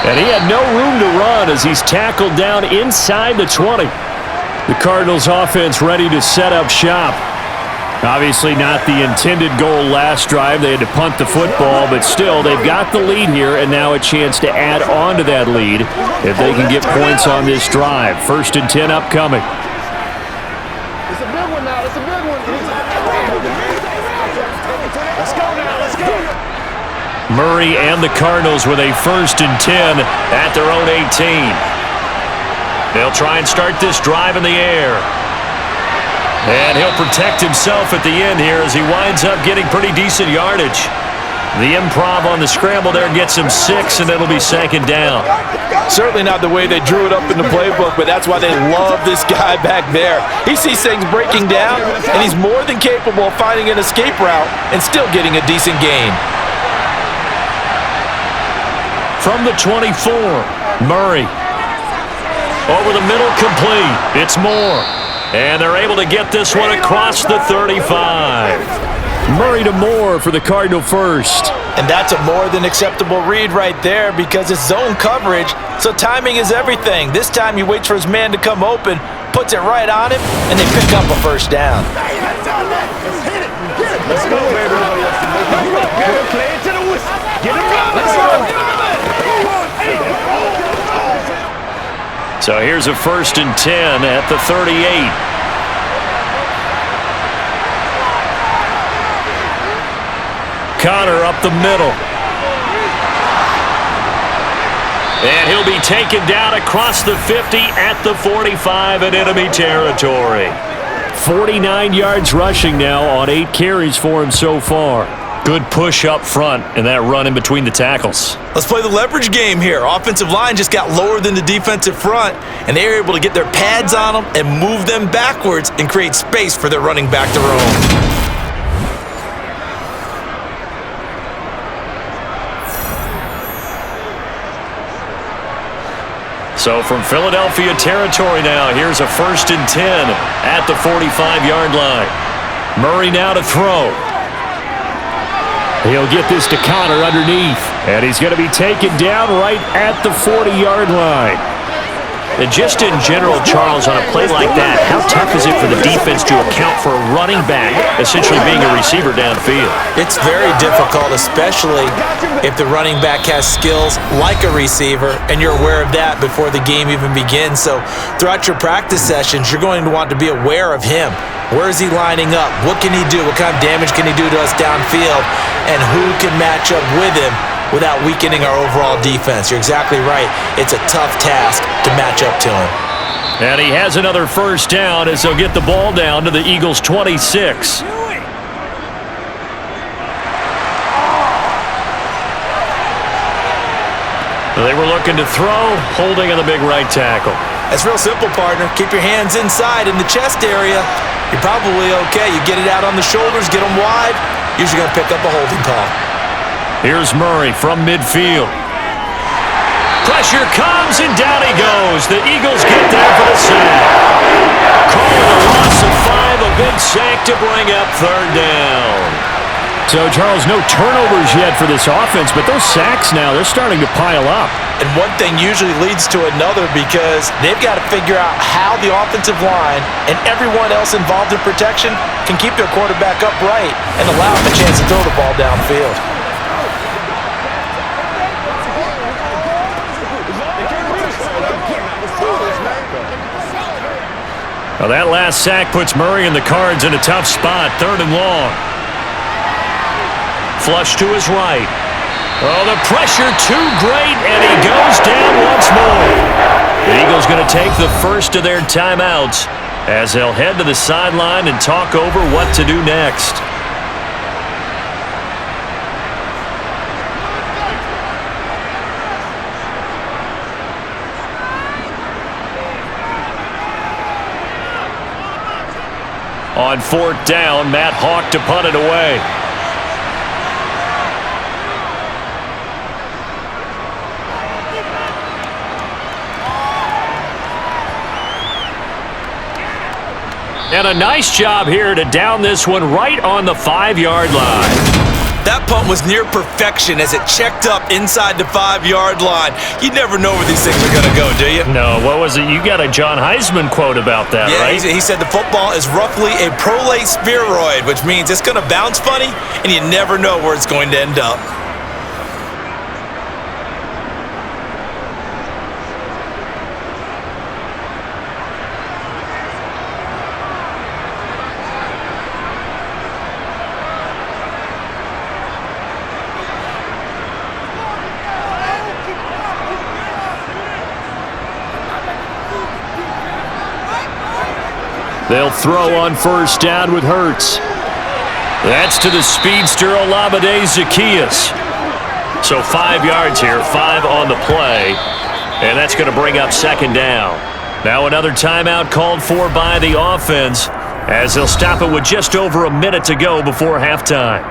And he had no room to run as he's tackled down inside the 20. The Cardinals offense ready to set up shop. Obviously not the intended goal last drive. They had to punt the football, but still they've got the lead here and now a chance to add on to that lead if they can get points on this drive. 1st and 10 upcoming. It's a big one now. It's a big one. Let's go now. Let's go. Murray and the Cardinals with a 1st and 10 at their own 18. They'll try and start this drive in the air. And he'll protect himself at the end here as he winds up getting pretty decent yardage. The improv on the scramble there gets him 6, and it'll be 2nd down. Certainly not the way they drew it up in the playbook, but that's why they love this guy back there. He sees things breaking down, and he's more than capable of finding an escape route and still getting a decent gain. From the 24, Murray. Over the middle, complete. It's Moore. And they're able to get this one across the 35. Murray to Moore for the Cardinal first. And that's a more than acceptable read right there because it's zone coverage, so timing is everything. This time he waits for his man to come open, puts it right on him, and they pick up a 1st down. Let's go, baby. Play it to the whistle. Get him out. Let's go. So here's a 1st and 10 at the 38. Connor up the middle. And he'll be taken down across the 50 at the 45 in enemy territory. 49 yards rushing now on 8 carries for him so far. Good push up front and that run in between the tackles. Let's play the leverage game here. Offensive line just got lower than the defensive front, and they were able to get their pads on them and move them backwards and create space for their running back to roam. So from Philadelphia territory now, here's a 1st and 10 at the 45-yard line. Murray now to throw. He'll get this to Connor underneath, and he's going to be taken down right at the 40-yard line. And just in general, Charles, on a play like that, how tough is it for the defense to account for a running back essentially being a receiver downfield? It's very difficult, especially if the running back has skills like a receiver, and you're aware of that before the game even begins. So throughout your practice sessions, you're going to want to be aware of him. Where is he lining up? What can he do? What kind of damage can he do to us downfield? And who can match up with him without weakening our overall defense? You're exactly right. It's a tough task to match up to him. And he has another 1st down as they'll get the ball down to the Eagles' 26. They were looking to throw, holding on the big right tackle. That's real simple, partner. Keep your hands inside in the chest area. You're probably okay. You get it out on the shoulders, get them wide. Usually going to pick up a holding call. Here's Murray from midfield. pressure comes, and down he goes. The Eagles get there for the sack. Calling a loss of 5, a big sack to bring up third down. So, Charles, no turnovers yet for this offense, but those sacks now, they're starting to pile up. And one thing usually leads to another because they've got to figure out how the offensive line and everyone else involved in protection can keep their quarterback upright and allow him a chance to throw the ball downfield. Well, that last sack puts Murray and the Cards in a tough spot, 3rd and long. Flush to his right. Oh, the pressure too great, and he goes down once more. The Eagles going to take the first of their timeouts as they'll head to the sideline and talk over what to do next. On 4th down, Matt Hawk to punt it away. And a nice job here to down this one right on the 5-yard line. That punt was near perfection as it checked up inside the 5-yard line. You never know where these things are going to go, do you? No, what was it? You got a John Heisman quote about that, right? Yeah, he said the football is roughly a prolate spheroid, which means it's going to bounce funny, and you never know where it's going to end up. They'll throw on 1st down with Hurts. That's to the speedster Olamide Zaccheaus. So 5 yards here, 5 on the play. And that's going to bring up 2nd down. Now another timeout called for by the offense as they'll stop it with just over a minute to go before halftime.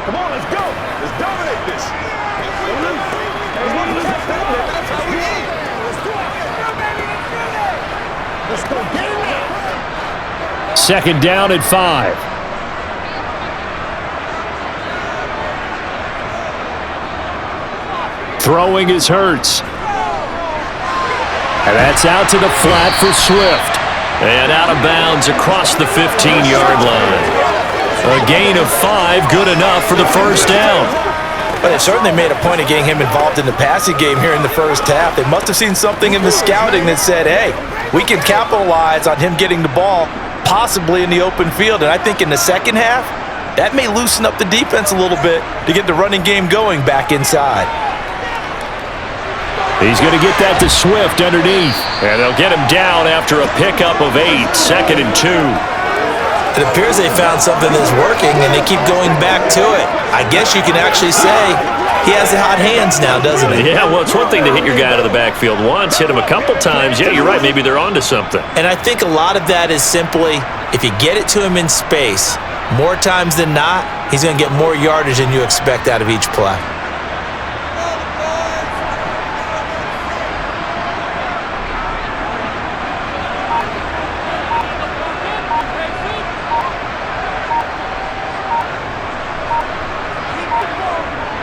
Come on, let's go. Let's dominate this. Let's go get it now. 2nd down at 5. Throwing is Hurts. And that's out to the flat for Swift. And out of bounds across the 15-yard line. A gain of 5, good enough for the 1st down. But they certainly made a point of getting him involved in the passing game here in the first half. They must have seen something in the scouting that said, hey, we can capitalize on him getting the ball possibly in the open field. And I think in the second half, that may loosen up the defense a little bit to get the running game going back inside. He's going to get that to Swift underneath. And they'll get him down after a pickup of 8, 2nd and 2. It appears they found something that's working, and they keep going back to it. I guess you can actually say he has the hot hands now, doesn't he? Yeah, well, it's one thing to hit your guy out of the backfield once, hit him a couple times. Yeah, you're right. Maybe they're onto something. And I think a lot of that is simply if you get it to him in space, more times than not, he's going to get more yardage than you expect out of each play.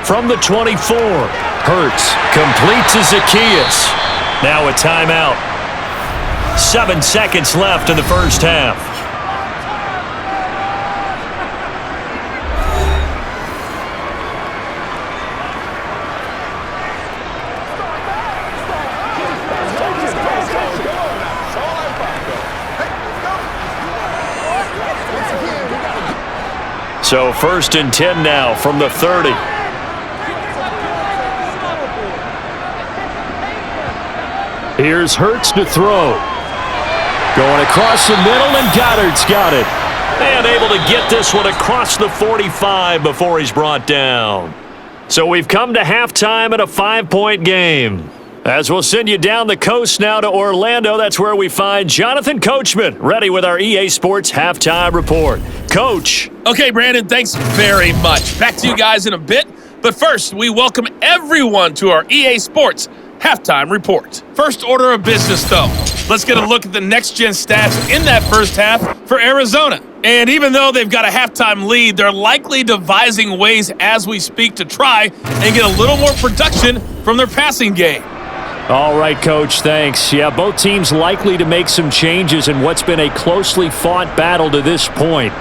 From the 24, Hurts completes to Zaccheaus. Now a timeout. 7 seconds left in the first half. So 1st and 10 now from the 30. Here's Hurts to throw. Going across the middle, and Goddard's got it. And able to get this one across the 45 before he's brought down. So we've come to halftime at a 5-point game. As we'll send you down the coast now to Orlando, that's where we find Jonathan Coachman, ready with our EA Sports Halftime Report. Coach. Okay, Brandon, thanks very much. Back to you guys in a bit. But first, we welcome everyone to our EA Sports Halftime Report. First order of business, though. Let's get a look at the next-gen stats in that first half for Arizona. And even though they've got a halftime lead, they're likely devising ways as we speak to try and get a little more production from their passing game. All right, Coach, thanks. Yeah, both teams likely to make some changes in what's been a closely fought battle to this point.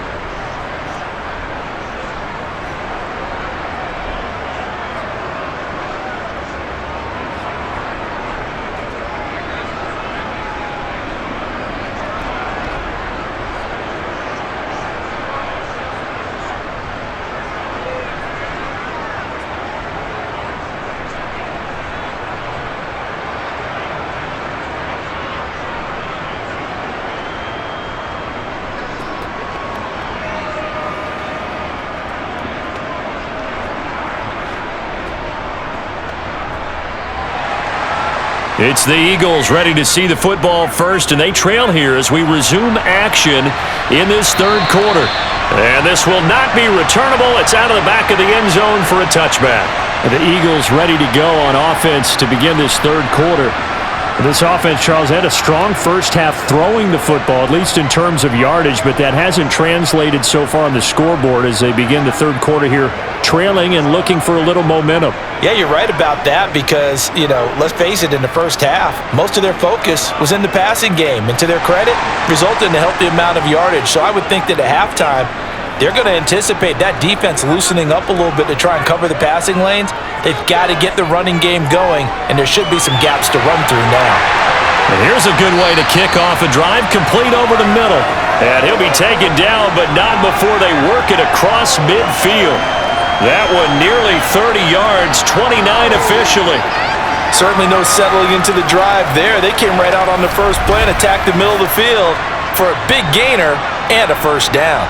It's the Eagles ready to see the football first, and they trail here as we resume action in this third quarter. And this will not be returnable. It's out of the back of the end zone for a touchback. And the Eagles ready to go on offense to begin this third quarter. This offense, Charles, had a strong first half throwing the football, at least in terms of yardage, but that hasn't translated so far on the scoreboard as they begin the third quarter here, trailing and looking for a little momentum. Yeah, you're right about that because, let's face it, in the first half, most of their focus was in the passing game. And to their credit, resulted in a healthy amount of yardage. So I would think that at halftime, they're going to anticipate that defense loosening up a little bit to try and cover the passing lanes. They've got to get the running game going, and there should be some gaps to run through now. And here's a good way to kick off a drive, complete over the middle. And he'll be taken down, but not before they work it across midfield. That one nearly 30 yards, 29 officially. Certainly no settling into the drive there. They came right out on the first play and attacked the middle of the field for a big gainer and a first down.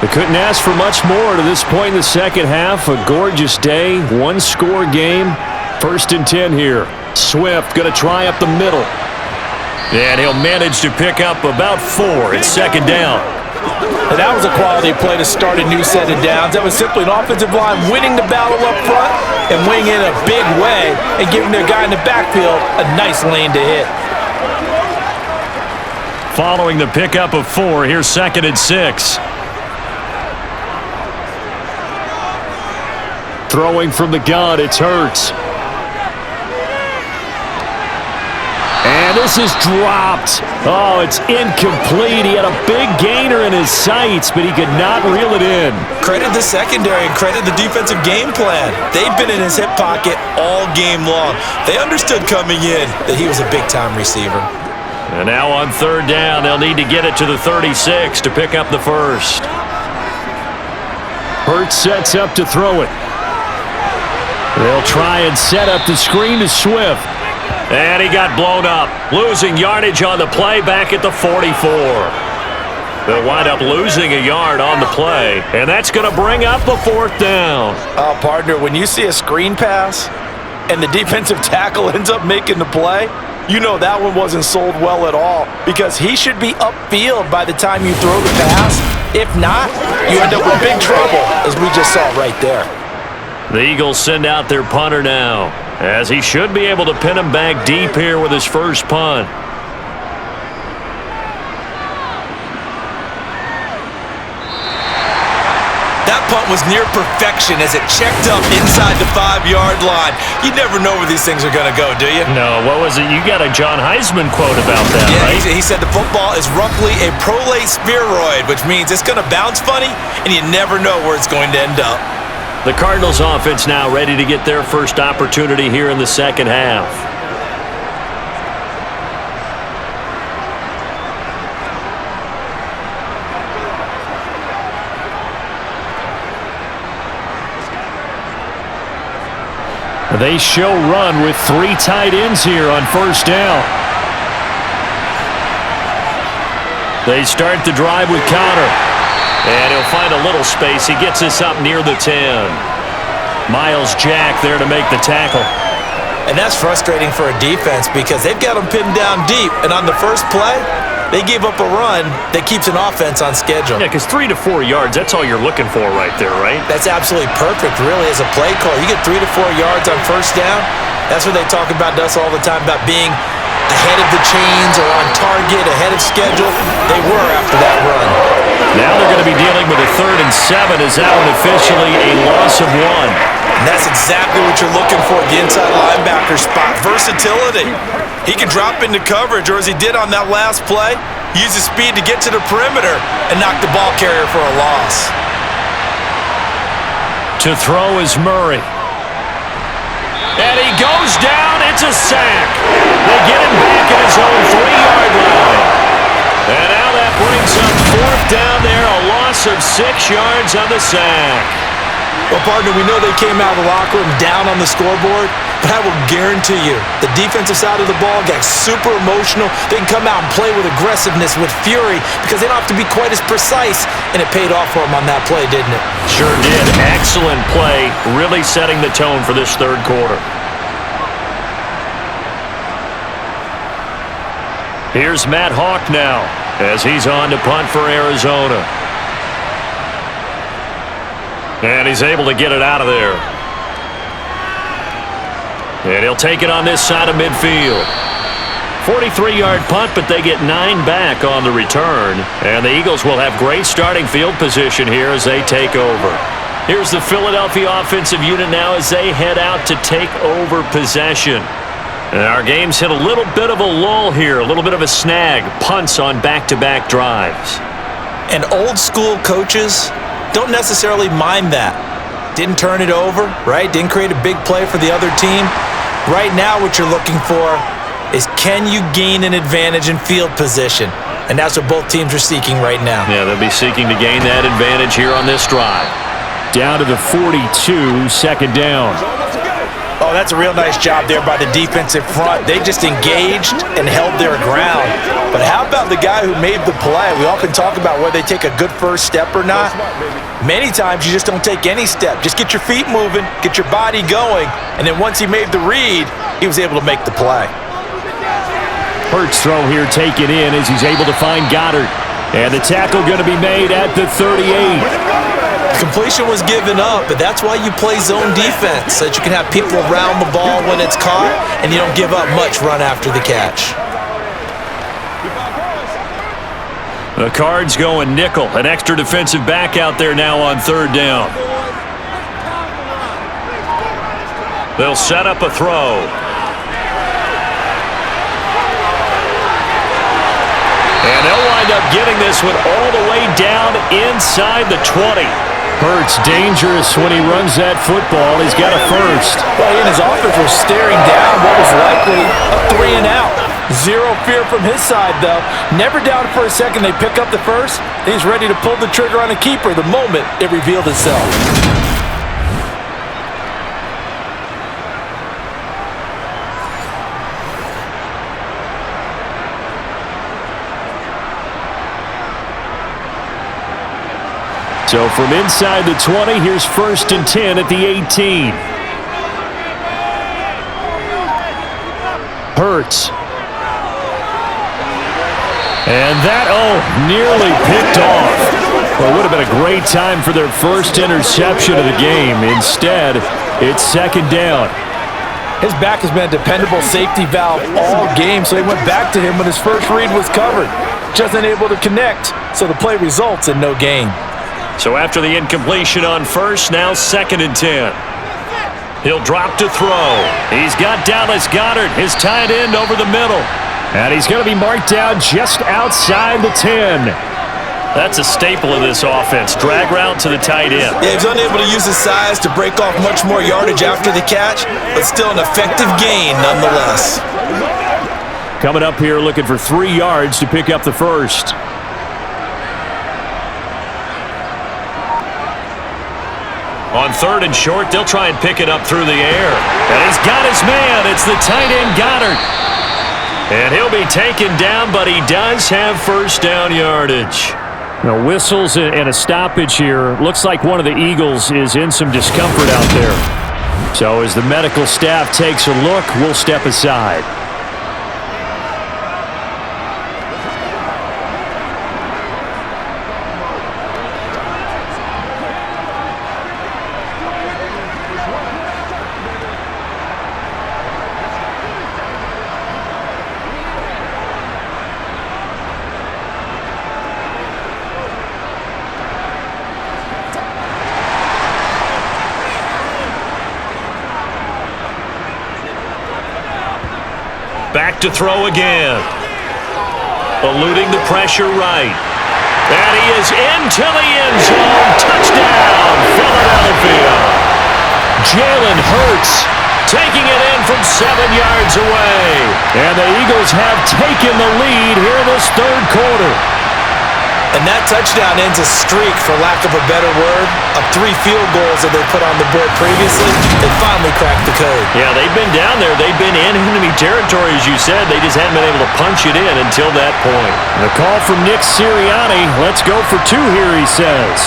They couldn't ask for much more to this point in the second half. A gorgeous day, one-score game. 1st and 10 here. Swift going to try up the middle. And he'll manage to pick up about 4. It's second down. And that was a quality play to start a new set of downs. That was simply an offensive line winning the battle up front and winning in a big way and giving their guy in the backfield a nice lane to hit. Following the pickup of 4, here's 2nd and 6. Throwing from the gun, it's Hurts. And this is dropped. Oh, it's incomplete. He had a big gainer in his sights, but he could not reel it in. Credit the secondary and credit the defensive game plan. They've been in his hip pocket all game long. They understood coming in that he was a big-time receiver. And now on 3rd down, they'll need to get it to the 36 to pick up the first. Hurts sets up to throw it. They'll try and set up the screen to Swift. And he got blown up, losing yardage on the play back at the 44. They'll wind up losing a yard on the play, and that's going to bring up the 4th down. Oh, partner, when you see a screen pass and the defensive tackle ends up making the play, you know that one wasn't sold well at all because he should be upfield by the time you throw the pass. If not, you end up with big trouble, as we just saw right there. The Eagles send out their punter now, as he should be able to pin him back deep here with his first punt. That punt was near perfection as it checked up inside the 5-yard line. You never know where these things are going to go, do you? No, what was it? You got a John Heisman quote about that, yeah, right? He said the football is roughly a prolate spheroid, which means it's going to bounce funny, and you never know where it's going to end up. The Cardinals offense now ready to get their first opportunity here in the second half. They show run with 3 tight ends here on 1st down. They start the drive with Connor. And he'll find a little space. He gets this up near the 10. Miles Jack there to make the tackle. And that's frustrating for a defense because they've got them pinned down deep. And on the first play, they gave up a run that keeps an offense on schedule. Yeah, because 3 to 4 yards, that's all you're looking for right there, right? That's absolutely perfect, really, as a play call. You get 3 to 4 yards on first down. That's what they talk about to us all the time, about being ahead of the chains or on target, ahead of schedule. They were after that run. Now they're going to be dealing with a 3rd and 7 as that one officially a loss of 1. And that's exactly what you're looking for at the inside linebacker spot. Versatility. He can drop into coverage, or as he did on that last play, use his speed to get to the perimeter and knock the ball carrier for a loss. To throw is Murray. And he goes down. It's a sack. They get him back at his own 3-yard line. And now that brings up 4th down there, a loss of 6 yards on the sack. Well, partner, we know they came out of the locker room down on the scoreboard, but I will guarantee you the defensive side of the ball got super emotional. They can come out and play with aggressiveness, with fury, because they don't have to be quite as precise, and it paid off for them on that play, didn't it? Sure did. Excellent play, really setting the tone for this 3rd quarter. Here's Matt Hawk now as he's on to punt for Arizona. And he's able to get it out of there. And he'll take it on this side of midfield. 43-yard punt, but they get 9 back on the return. And the Eagles will have great starting field position here as they take over. Here's the Philadelphia offensive unit now as they head out to take over possession. And our game's hit a little bit of a lull here, a little bit of a snag. Punts on back-to-back drives. And old-school coaches don't necessarily mind that. Didn't turn it over, right? Didn't create a big play for the other team. Right now what you're looking for is, can you gain an advantage in field position? And that's what both teams are seeking right now. Yeah, they'll be seeking to gain that advantage here on this drive. Down to the 42, 2nd down. Oh, that's a real nice job there by the defensive front. They just engaged and held their ground. But how about the guy who made the play? We often talk about whether they take a good first step or not. Many times you just don't take any step. Just get your feet moving, get your body going, and then once he made the read, he was able to make the play. Hurts throw here taken in as he's able to find Goddard. And the tackle going to be made at the 38. Completion was given up, but that's why you play zone defense, so that you can have people around the ball when it's caught, and you don't give up much run after the catch. The Cards going nickel. An extra defensive back out there now on 3rd down. They'll set up a throw. And they'll wind up getting this one all the way down inside the 20. Hurts dangerous when he runs that football. He's got a first. Well, he and his offense were staring down what was likely a 3 and out. Zero fear from his side, though. Never doubted for a second they pick up the first. He's ready to pull the trigger on a keeper the moment it revealed itself. So from inside the 20, here's 1st and 10 at the 18. Hurts. And that, nearly picked off. Well, it would have been a great time for their first interception of the game. Instead, it's 2nd down. His back has been a dependable safety valve all game, so they went back to him when his first read was covered. Just unable to connect, so the play results in no gain. So after the incompletion on first, now 2nd and 10. He'll drop to throw. He's got Dallas Goedert, his tight end, over the middle. And he's going to be marked down just outside the 10. That's a staple of this offense. Drag route to the tight end. Yeah, he's unable to use his size to break off much more yardage after the catch, but still an effective gain nonetheless. Coming up here looking for 3 yards to pick up the first. On 3rd and short, they'll try and pick it up through the air. And he's got his man. It's the tight end, Goddard. And he'll be taken down, but he does have first down yardage. Now, whistles and a stoppage here. Looks like one of the Eagles is in some discomfort out there. So as the medical staff takes a look, we'll step aside. Back to throw again. Eluding the pressure right. And he is into the end zone. Touchdown, Philadelphia. Jalen Hurts taking it in from 7 yards away. And the Eagles have taken the lead here in this third quarter. And that touchdown ends a streak, for lack of a better word, of 3 field goals that they put on the board previously. They finally cracked the code. Yeah, they've been down there. They've been in enemy territory, as you said. They just hadn't been able to punch it in until that point. The call from Nick Sirianni. Let's go for 2 here, he says.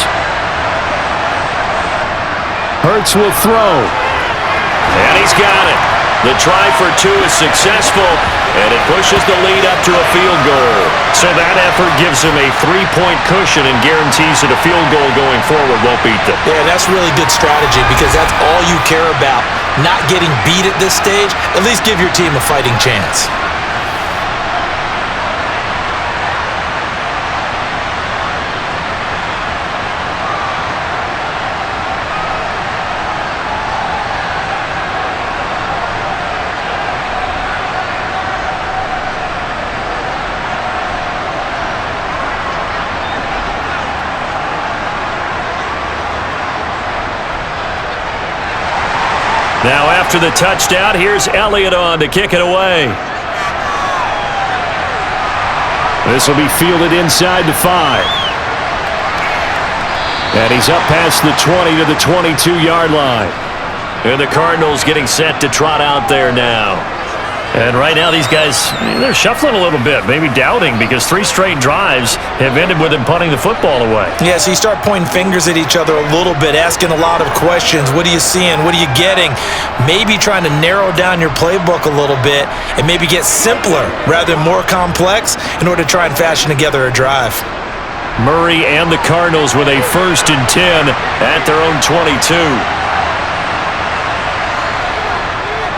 Hurts will throw. And he's got it. The try for 2 is successful, and it pushes the lead up to a field goal. So that effort gives them a 3-point cushion and guarantees that a field goal going forward won't beat them. Yeah, that's really good strategy, because that's all you care about. Not getting beat at this stage. At least give your team a fighting chance. Now after the touchdown, here's Elliott on to kick it away. This will be fielded inside the 5. And he's up past the 20 to the 22-yard line. And the Cardinals getting set to trot out there now. And right now these guys, they're shuffling a little bit, maybe doubting, because 3 straight drives have ended with them punting the football away. Yeah, so you start pointing fingers at each other a little bit, asking a lot of questions. What are you seeing? What are you getting? Maybe trying to narrow down your playbook a little bit and maybe get simpler rather than more complex in order to try and fashion together a drive. Murray and the Cardinals with a 1st and 10 at their own 22.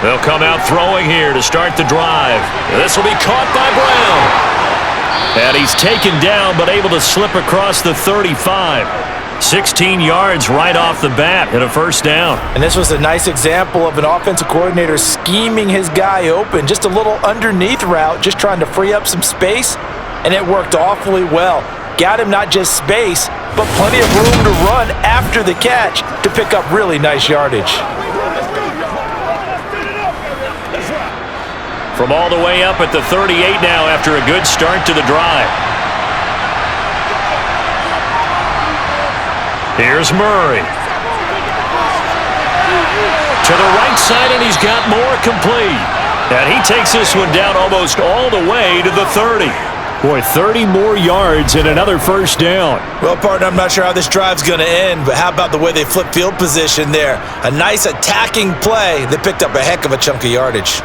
They'll come out throwing here to start the drive. This will be caught by Brown. And he's taken down, but able to slip across the 35. 16 yards right off the bat and a 1st down. And this was a nice example of an offensive coordinator scheming his guy open. Just a little underneath route, just trying to free up some space, and it worked awfully well. Got him not just space, but plenty of room to run after the catch to pick up really nice yardage. From all the way up at the 38 now after a good start to the drive. Here's Murray. To the right side, and he's got more complete. And he takes this one down almost all the way to the 30. Boy, 30 more yards and another 1st down. Well, partner, I'm not sure how this drive's going to end, but how about the way they flip field position there? A nice attacking play that picked up a heck of a chunk of yardage.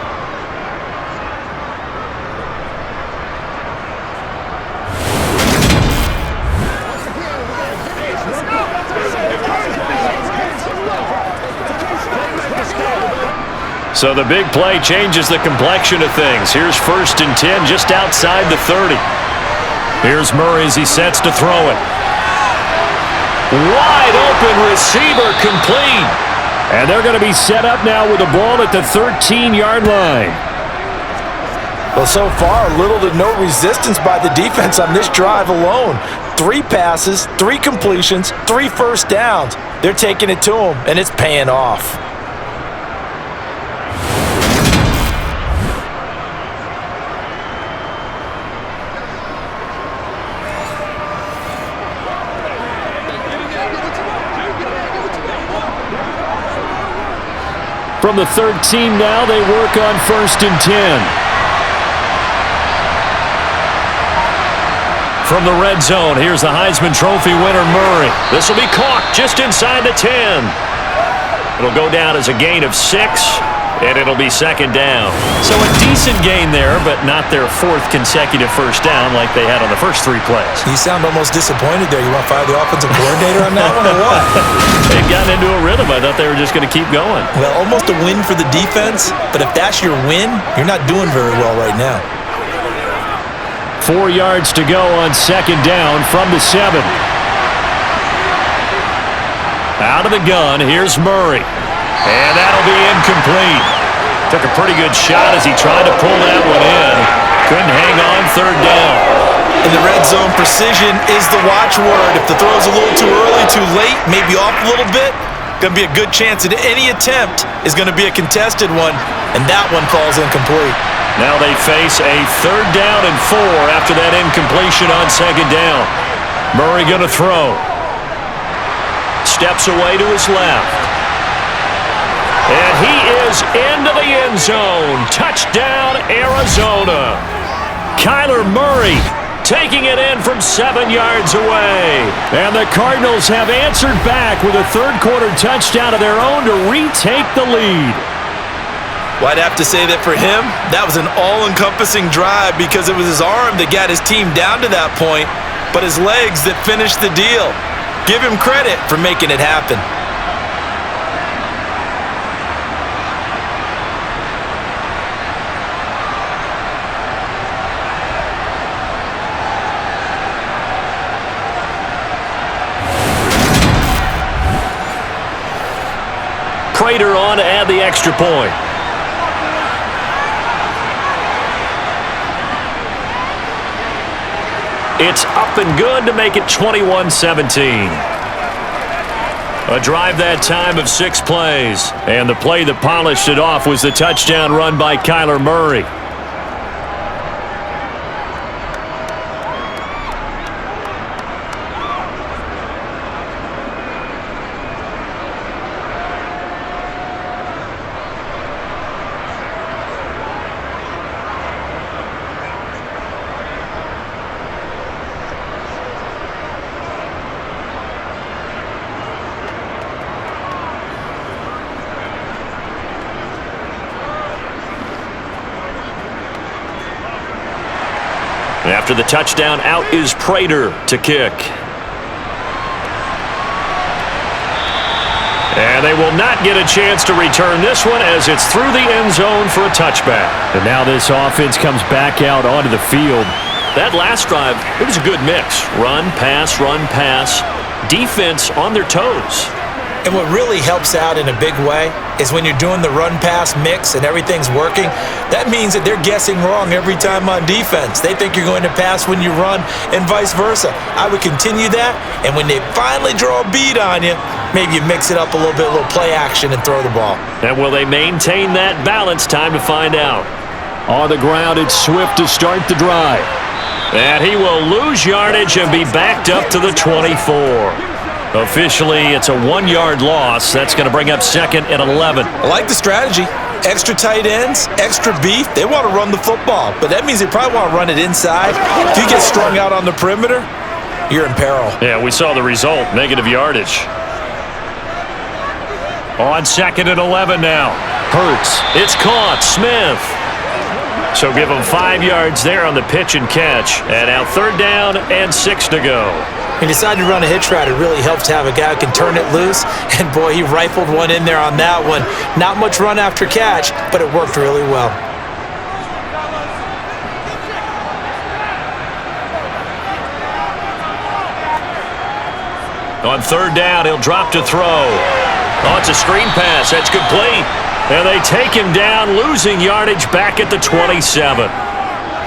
So the big play changes the complexion of things. Here's 1st and 10 just outside the 30. Here's Murray as he sets to throw it. Wide open receiver complete. And they're going to be set up now with the ball at the 13-yard line. Well, so far, little to no resistance by the defense on this drive alone. 3 passes, 3 completions, 3 1st downs. They're taking it to them, and it's paying off. From the 13 now, they work on 1st and 10. from the red zone. Here's the Heisman Trophy winner, Murray. This will be caught just inside the 10. It'll go down as a gain of 6, and it'll be second down. So a decent gain there, but not their 4th consecutive first down like they had on the first 3 plays. You sound almost disappointed there. You want to fire the offensive coordinator on that one or what? They've gotten into a rhythm. I thought they were just going to keep going. Well, almost a win for the defense, but if that's your win, you're not doing very well right now. 4 yards to go on second down from the 7. Out of the gun, here's Murray. And that'll be incomplete. Took a pretty good shot as he tried to pull that one in. Couldn't hang on third down. In the red zone, precision is the watchword. If the throw's a little too early, too late, maybe off a little bit, going to be a good chance that any attempt is going to be a contested one, and that one falls incomplete. Now they face a third down and 4 after that incompletion on second down. Murray going to throw. Steps away to his left. And he is into the end zone. Touchdown, Arizona. Kyler Murray taking it in from 7 yards away. And the Cardinals have answered back with a third-quarter touchdown of their own to retake the lead. Well, I'd have to say that for him, that was an all-encompassing drive because it was his arm that got his team down to that point, but his legs that finished the deal. Give him credit for making it happen. Prater on to add the extra point. It's up and good to make it 21-17. A drive that time of 6 plays. And the play that polished it off was the touchdown run by Kyler Murray. After the touchdown, out is Prater to kick. And they will not get a chance to return this one as it's through the end zone for a touchback. And now this offense comes back out onto the field. That last drive, it was a good mix. Run, pass, defense on their toes. And what really helps out in a big way is when you're doing the run-pass mix and everything's working, that means that they're guessing wrong every time on defense. They think you're going to pass when you run and vice versa. I would continue that, and when they finally draw a bead on you, maybe you mix it up a little bit, a little play action and throw the ball. And will they maintain that balance? Time to find out. On the ground, it's Swift to start the drive. And he will lose yardage and be backed up to the 24. Officially, it's a 1-yard loss. That's going to bring up second and 11. I like the strategy. Extra tight ends, extra beef. They want to run the football, but that means they probably want to run it inside. If you get strung out on the perimeter, you're in peril. Yeah, we saw the result, negative yardage. On second and 11 now. Hurts. It's caught. Smith. So give them 5 yards there on the pitch and catch. And now third down and 6 to go. He decided to run a hitch route. It really helps to have a guy who can turn it loose. And, boy, he rifled one in there on that one. Not much run after catch, but it worked really well. On third down, he'll drop to throw. Oh, it's a screen pass. That's complete. And they take him down, losing yardage back at the 27.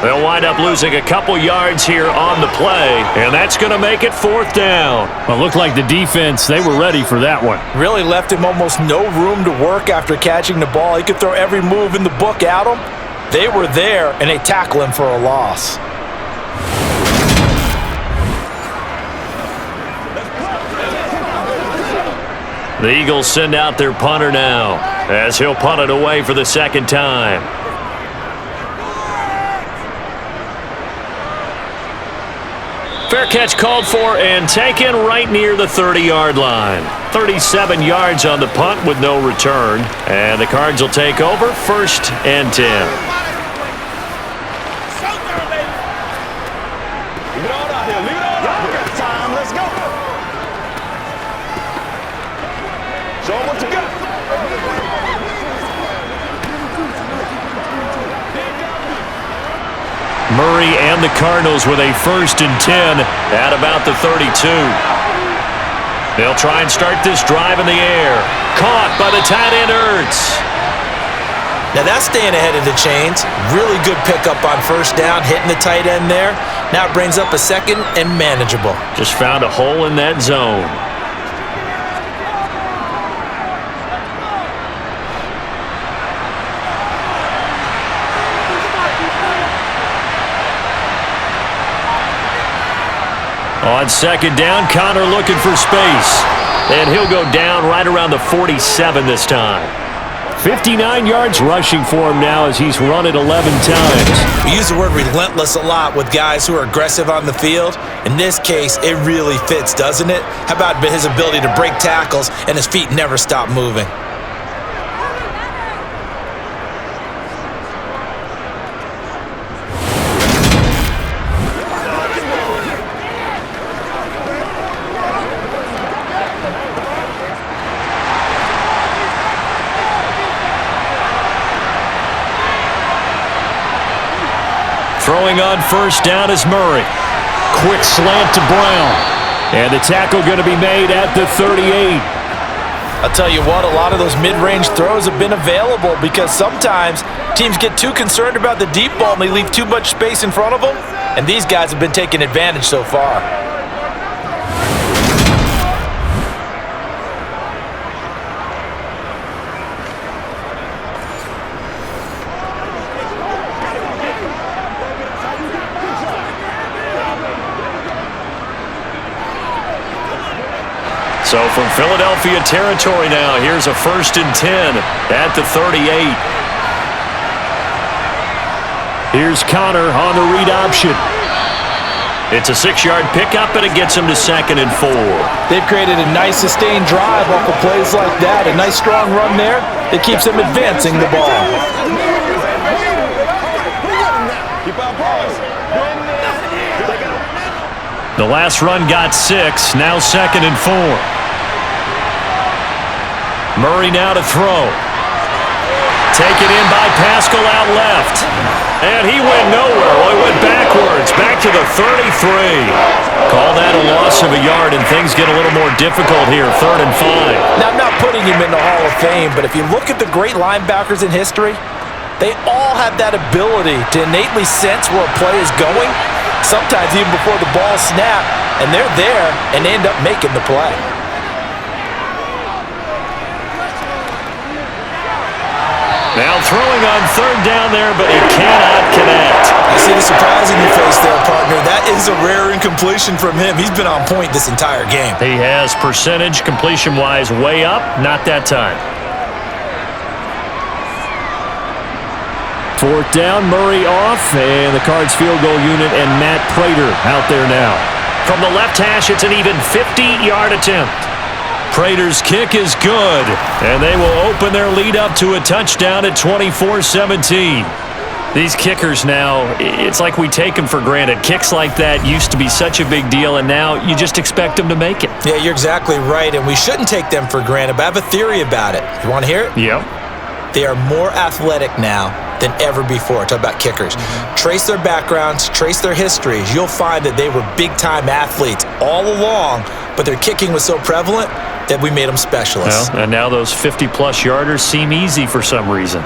They'll wind up losing a couple yards here on the play, and that's going to make it fourth down. Well, it looked like the defense, they were ready for that one. Really left him almost no room to work after catching the ball. He could throw every move in the book at him. They were there, and they tackle him for a loss. The Eagles send out their punter now, as he'll punt it away for the second time. Fair catch called for and taken right near the 30-yard line. 37 yards on the punt with no return. And the Cards will take over 1st and 10. Leave it all out here. Leave it all out here. Time. Let's go. Show them what you got. Murray and the Cardinals with a 1st and 10 at about the 32. They'll try and start this drive in the air. Caught by the tight end, Ertz. Now that's staying ahead of the chains. Really good pickup on 1st down, hitting the tight end there. Now it brings up a 2nd and manageable. Just found a hole in that zone. On 2nd down, Connor looking for space. And he'll go down right around the 47 this time. 59 yards rushing for him now as he's run it 11 times. We use the word relentless a lot with guys who are aggressive on the field. In this case, it really fits, doesn't it? How about his ability to break tackles and his feet never stop moving? Throwing on 1st down is Murray. Quick slant to Brown. And the tackle going to be made at the 38. I'll tell you what, a lot of those mid-range throws have been available because sometimes teams get too concerned about the deep ball and they leave too much space in front of them. And these guys have been taking advantage so far. So from Philadelphia territory now, here's a 1st and 10 at the 38. Here's Connor on the read option. It's a 6-yard pickup, and it gets him to 2nd and 4. They've created a nice sustained drive off of plays like that. A nice strong run there that keeps them advancing the ball. The last run got 6, now 2nd and 4. Murray now to throw. Taken in by Pascal out left. And he went nowhere. Well, he went backwards, back to the 33. Call that a loss of a yard, and things get a little more difficult here, 3rd and 5. Now, I'm not putting him in the Hall of Fame, but if you look at the great linebackers in history, they all have that ability to innately sense where a play is going, sometimes even before the ball snaps, and they're there and they end up making the play. Now throwing on 3rd down there, but he cannot connect. I see the surprise in your face there, partner. That is a rare incompletion from him. He's been on point this entire game. He has percentage completion-wise way up, not that time. 4th down, Murray off, and the Cards field goal unit and Matt Prater out there now. From the left hash, it's an even 50-yard attempt. Prater's kick is good, and they will open their lead up to a touchdown at 24-17. These kickers now, it's like we take them for granted. Kicks like that used to be such a big deal, and now you just expect them to make it. Yeah, you're exactly right, and we shouldn't take them for granted, but I have a theory about it. You want to hear it? Yep. They are more athletic now than ever before. Talk about kickers. Trace their backgrounds, trace their histories. You'll find that they were big-time athletes all along, but their kicking was so prevalent that we made them specialists. Well, and now those 50-plus yarders seem easy for some reason.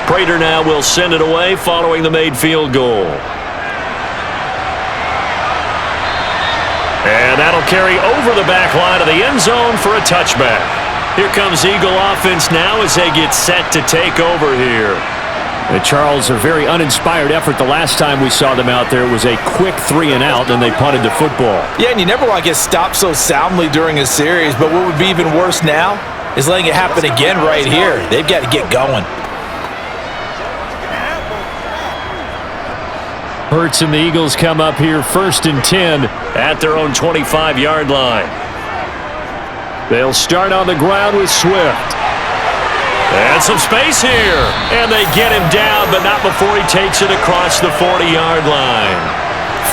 Prater now will send it away following the made field goal. And that'll carry over the back line of the end zone for a touchback. Here comes Eagle offense now as they get set to take over here. Charles, a very uninspired effort the last time we saw them out there. It was a quick 3 and out, and they punted the football. Yeah, and you never want to get stopped so soundly during a series, but what would be even worse now is letting it happen again right here. They've got to get going. Hurts and the Eagles come up here 1st and 10 at their own 25-yard line. They'll start on the ground with Swift. And some space here. And they get him down, but not before he takes it across the 40-yard line.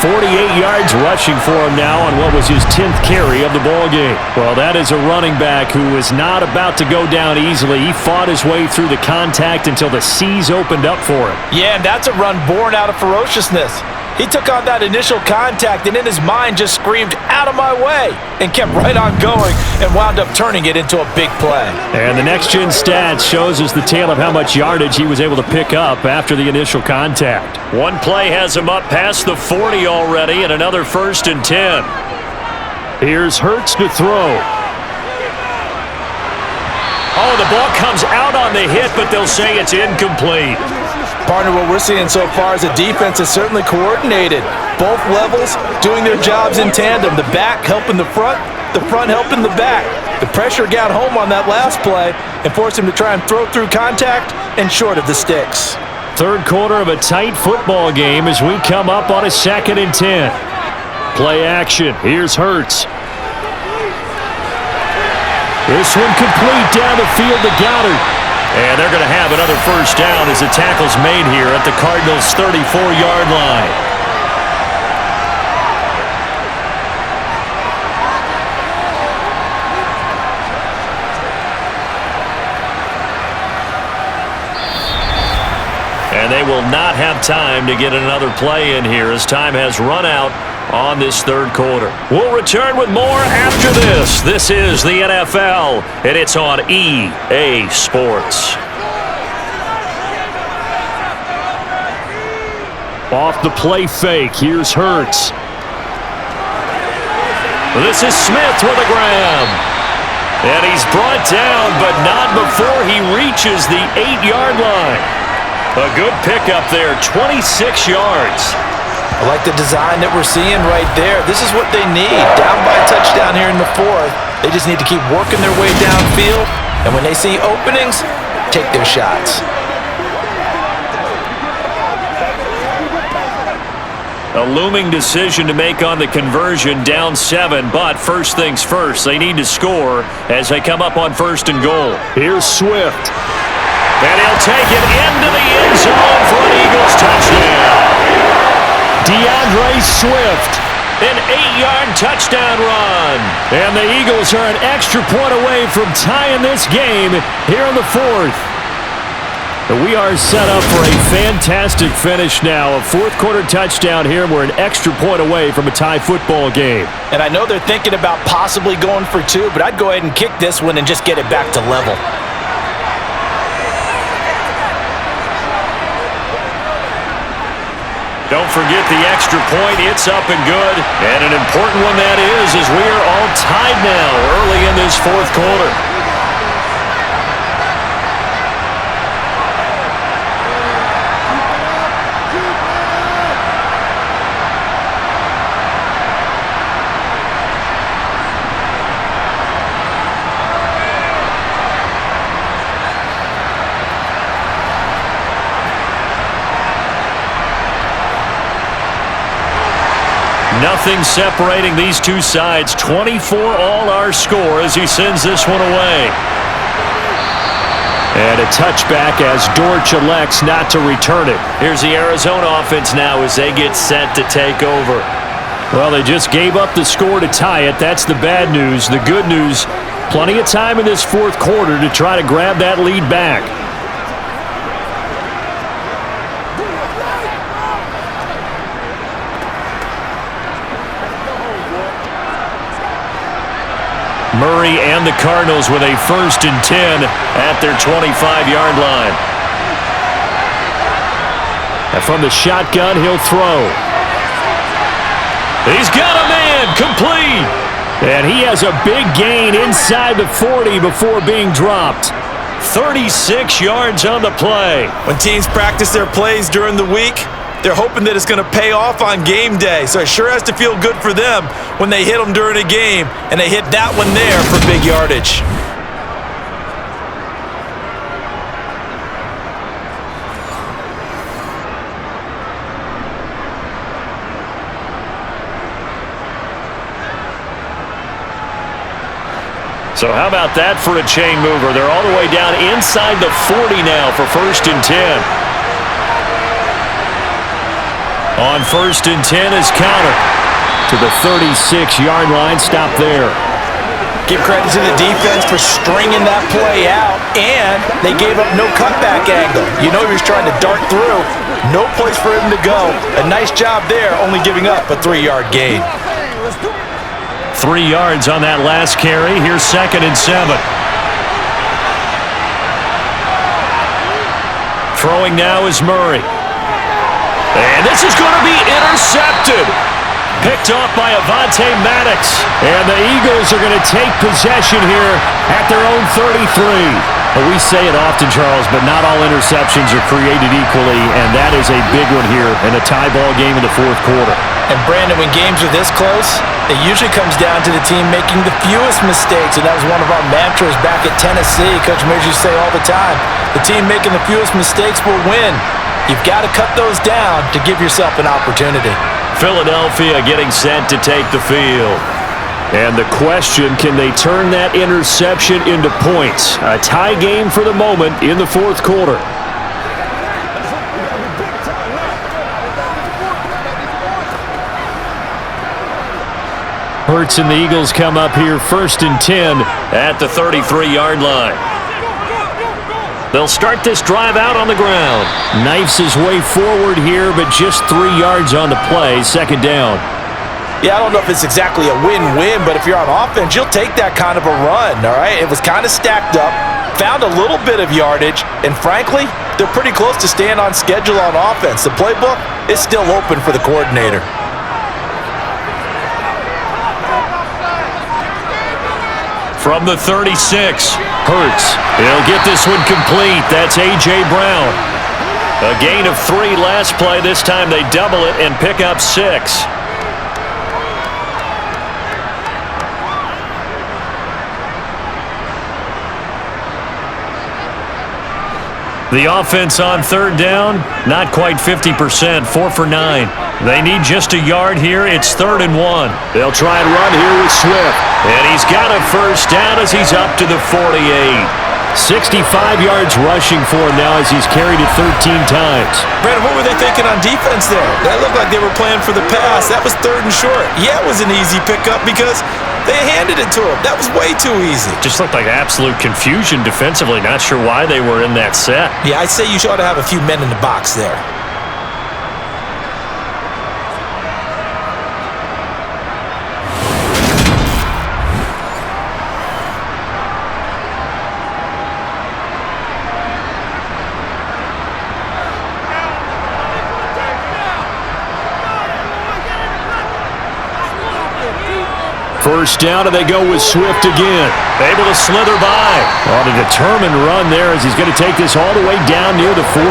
48 yards rushing for him now on what was his 10th carry of the ballgame. Well, that is a running back who is not about to go down easily. He fought his way through the contact until the seas opened up for him. Yeah, and that's a run born out of ferociousness. He took on that initial contact and in his mind just screamed, "Out of my way," and kept right on going and wound up turning it into a big play. And the next-gen stats shows us the tale of how much yardage he was able to pick up after the initial contact. One play has him up past the 40 already and another 1st and 10. Here's Hurts to throw. Oh, the ball comes out on the hit, but they'll say it's incomplete. Partner, what we're seeing so far is the defense is certainly coordinated. Both levels doing their jobs in tandem. The back helping the front helping the back. The pressure got home on that last play and forced him to try and throw through contact and short of the sticks. Third quarter of a tight football game as we come up on a 2nd and 10. Play action. Here's Hurts. This one complete down the field to Goddard. And they're going to have another 1st down as the tackle's made here at the Cardinals' 34-yard line. And they will not have time to get another play in here as time has run out on this third quarter. We'll return with more after this. This is the NFL, and it's on EA Sports. Off the play fake, here's Hurts. This is Smith with a grab. And he's brought down, but not before he reaches the 8-yard line. A good pickup there, 26 yards. I like the design that we're seeing right there. This is what they need. Down by a touchdown here in the 4th. They just need to keep working their way downfield. And when they see openings, take their shots. A looming decision to make on the conversion, down 7. But first things first, they need to score as they come up on 1st and goal. Here's Swift. And he'll take it into the end zone for an Eagles touchdown. DeAndre Swift, an 8-yard touchdown run. And the Eagles are an extra point away from tying this game here in the 4th. We are set up for a fantastic finish now. A 4th-quarter touchdown here, and we're an extra point away from a tie football game. And I know they're thinking about possibly going for 2, but I'd go ahead and kick this one and just get it back to level. Don't forget the extra point. It's up and good. And an important one that is, as we are all tied now early in this 4th quarter. Nothing separating these two sides. 24 all our score as he sends this one away. And a touchback as Dortch elects not to return it. Here's the Arizona offense now as they get set to take over. Well, they just gave up the score to tie it. That's the bad news. The good news, plenty of time in this 4th quarter to try to grab that lead back. Murray and the Cardinals with a 1st and 10 at their 25-yard line. And from the shotgun, he'll throw. He's got a man, complete. And he has a big gain inside the 40 before being dropped. 36 yards on the play. When teams practice their plays during the week, they're hoping that it's going to pay off on game day. So it sure has to feel good for them when they hit them during a game, and they hit that one there for big yardage. So how about that for a chain mover? They're all the way down inside the 40 now for 1st and 10. On 1st and 10 is counter to the 36-yard line. Stop there. Give credit to the defense for stringing that play out, and they gave up no cutback angle. You know he was trying to dart through. No place for him to go. A nice job there, only giving up a 3-yard gain. 3 yards on that last carry. Here's 2nd and 7. Throwing now is Murray. And this is going to be intercepted. Picked off by Avonte Maddox. And the Eagles are going to take possession here at their own 33. Well, we say it often, Charles, but not all interceptions are created equally, and that is a big one here in a tie ball game in the 4th quarter. And Brandon, when games are this close, it usually comes down to the team making the fewest mistakes, and that was one of our mantras back at Tennessee. Coach Mears used to say all the time, the team making the fewest mistakes will win. You've got to cut those down to give yourself an opportunity. Philadelphia getting set to take the field. And the question, can they turn that interception into points? A tie game for the moment in the 4th quarter. Hurts and the Eagles come up here 1st and 10 at the 33-yard line. They'll start this drive out on the ground. Knifes his way forward here, but just 3 yards on the play. 2nd down. Yeah, I don't know if it's exactly a win-win, but if you're on offense, you'll take that kind of a run, all right? It was kind of stacked up, found a little bit of yardage, and frankly, they're pretty close to staying on schedule on offense. The playbook is still open for the coordinator. From the 36, Hurts. He'll get this one complete. That's A.J. Brown. A gain of 3 last play. This time they double it and pick up 6. The offense on 3rd down, not quite 50%, 4 for 9. They need just a yard here. It's 3rd and 1. They'll try and run here with Swift. And he's got a 1st down as he's up to the 48. 65 yards rushing for him now as he's carried it 13 times. Brandon, what were they thinking on defense there? That looked like they were playing for the pass. That was 3rd and short. Yeah, it was an easy pickup because they handed it to him. That was way too easy. Just looked like absolute confusion defensively. Not sure why they were in that set. Yeah, I'd say you ought to have a few men in the box there. First down, and they go with Swift again. Able to slither by. On a determined run there as he's going to take this all the way down near the 40.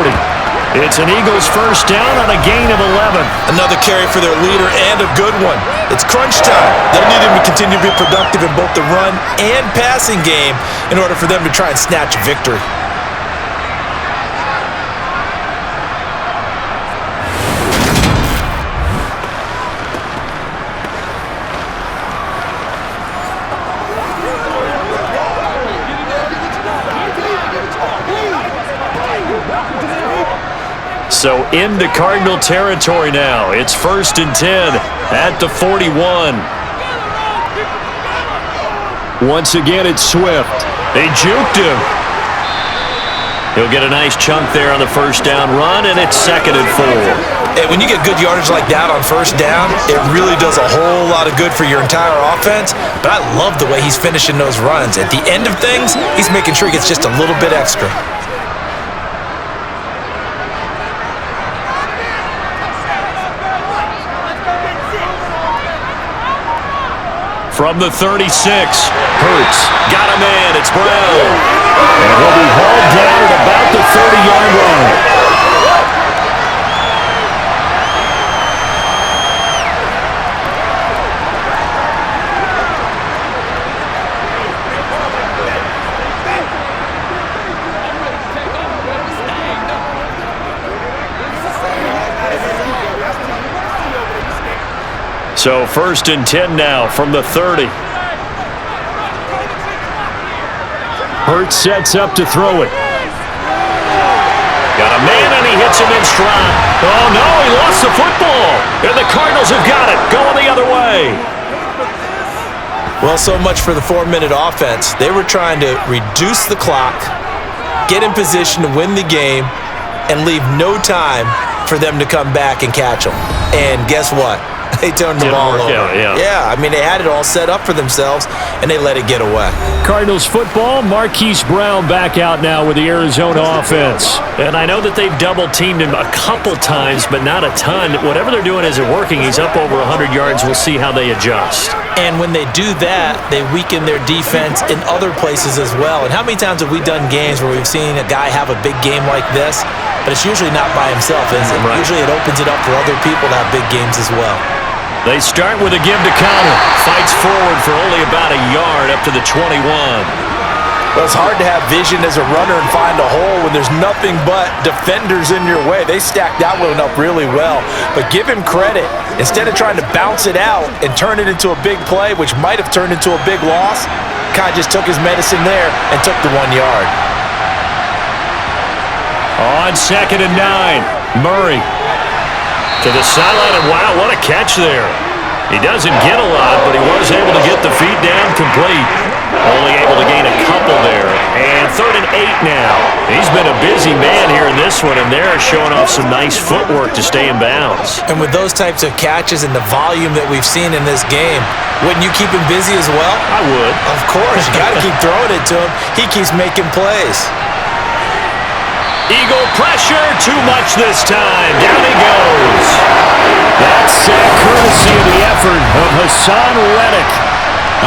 It's an Eagles 1st down on a gain of 11. Another carry for their leader and a good one. It's crunch time. They'll need him to continue to be productive in both the run and passing game in order for them to try and snatch a victory. So into Cardinal territory now. It's 1st and 10 at the 41. Once again, it's Swift. They juked him. He'll get a nice chunk there on the 1st down run, and it's 2nd and 4. Hey, when you get good yardage like that on 1st down, it really does a whole lot of good for your entire offense. But I love the way he's finishing those runs. At the end of things, he's making sure he gets just a little bit extra. From the 36, Hurts got a man. It's Brown. And he'll be hauled down at about the 30-yard line. So 1st and 10 now from the 30. Hurts sets up to throw it. Got a man, and he hits him in stride. Oh, no, he lost the football. And the Cardinals have got it, going the other way. Well, so much for the 4-minute offense. They were trying to reduce the clock, get in position to win the game, and leave no time for them to come back and catch them. And guess what? They turned the ball over. Yeah, I mean, they had it all set up for themselves, and they let it get away. Cardinals football, Marquise Brown back out now with the Arizona offense. And I know that they've double-teamed him a couple times, but not a ton. Whatever they're doing isn't working. He's up over 100 yards. We'll see how they adjust. And when they do that, they weaken their defense in other places as well. And how many times have we done games where we've seen a guy have a big game like this, but it's usually not by himself, is it? Right. Usually it opens it up for other people to have big games as well. They start with a give to counter. Fights forward for only about a yard up to the 21. Well, it's hard to have vision as a runner and find a hole when there's nothing but defenders in your way. They stacked that one up really well. But give him credit. Instead of trying to bounce it out and turn it into a big play, which might have turned into a big loss, kind of just took his medicine there and took the 1 yard. On 2nd and 9, Murray to the sideline, and wow, what a catch there. He doesn't get a lot, but he was able to get the feet down complete. Only able to gain a couple there. And 3rd and 8 now. He's been a busy man here in this one, and they're showing off some nice footwork to stay in bounds. And with those types of catches and the volume that we've seen in this game, wouldn't you keep him busy as well? I would. Of course. You got to keep throwing it to him. He keeps making plays. Eagle pressure, too much this time. Down he goes. That's courtesy of the effort of Hassan Reddick.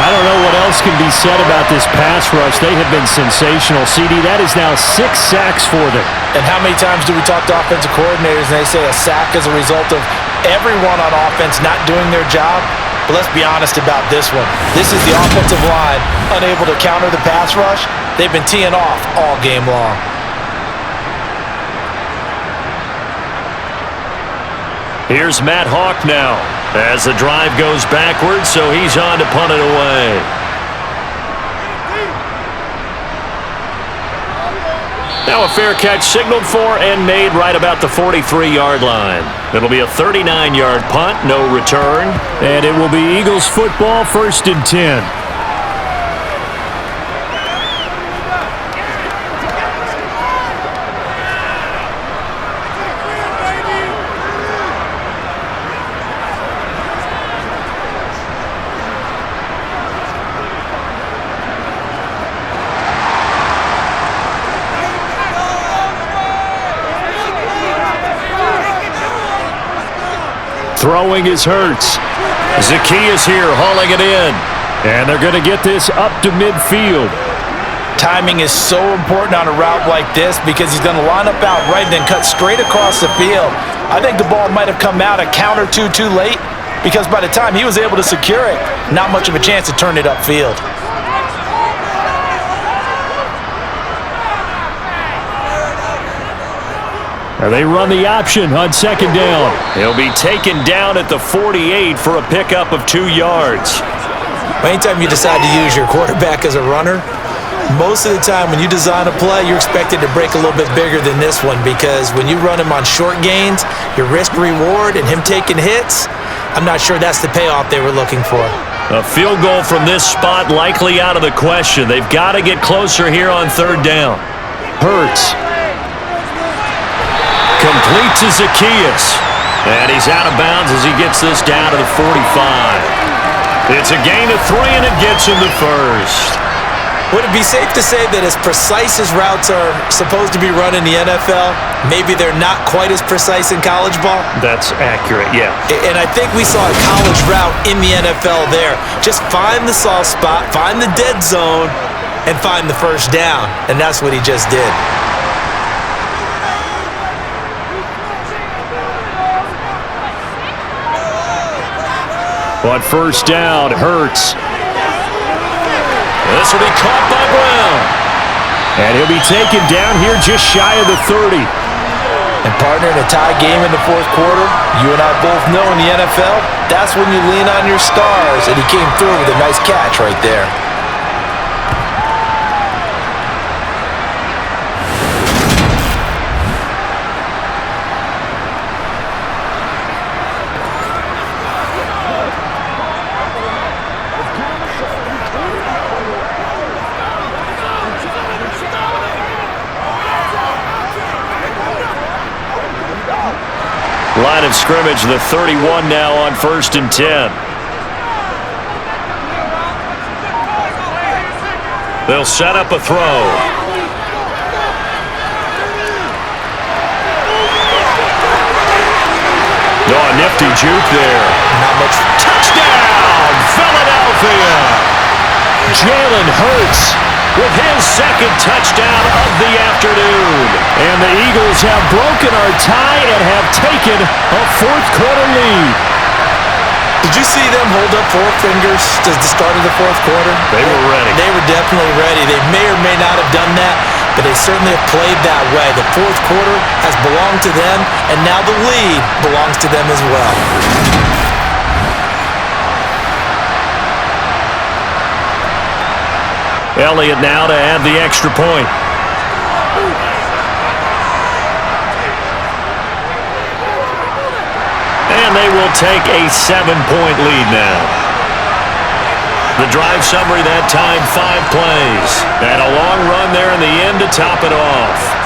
I don't know what else can be said about this pass rush. They have been sensational. CD, that is now 6 sacks for them. And how many times do we talk to offensive coordinators and they say a sack is a result of everyone on offense not doing their job? But let's be honest about this one. This is the offensive line unable to counter the pass rush. They've been teeing off all game long. Here's Matt Hawk now as the drive goes backwards, so he's on to punt it away. Now a fair catch signaled for and made right about the 43-yard line. It'll be a 39-yard punt, no return. And it will be Eagles football, 1st and 10. Throwing is Hurts. Zacchaeus here hauling it in. And they're going to get this up to midfield. Timing is so important on a route like this because he's going to line up out right and then cut straight across the field. I think the ball might have come out a count or two too late because by the time he was able to secure it, not much of a chance to turn it upfield. They run the option on 2nd down. He'll be taken down at the 48 for a pickup of 2 yards. Anytime you decide to use your quarterback as a runner, most of the time when you design a play, you're expected to break a little bit bigger than this one because when you run him on short gains, your risk-reward and him taking hits, I'm not sure that's the payoff they were looking for. A field goal from this spot likely out of the question. They've got to get closer here on 3rd down. Hurts. Complete to Zacchaeus. And he's out of bounds as he gets this down to the 45. It's a gain of 3, and it gets him the 1st. Would it be safe to say that as precise as routes are supposed to be run in the NFL, maybe they're not quite as precise in college ball? That's accurate, yeah. And I think we saw a college route in the NFL there. Just find the soft spot, find the dead zone, and find the 1st down. And that's what he just did. On 1st down, Hurts. This will be caught by Brown. And he'll be taken down here just shy of the 30. And partner, in a tie game in the 4th quarter, you and I both know in the NFL, that's when you lean on your stars. And he came through with a nice catch right there. of scrimmage, the 31 now on 1st and 10. They'll set up a throw. Oh, a nifty juke there. Not much. Touchdown, Philadelphia! Jalen Hurts with his second touchdown of the afternoon. And the Eagles have broken our tie and have taken a fourth-quarter lead. Did you see them hold up four fingers at the start of the fourth quarter? They were ready. They were definitely ready. They may or may not have done that, but they certainly have played that way. The fourth quarter has belonged to them, and now the lead belongs to them as well. Elliott now to add the extra point. And they will take a 7-point lead now. The drive summary that time, 5 plays. And a long run there in the end to top it off.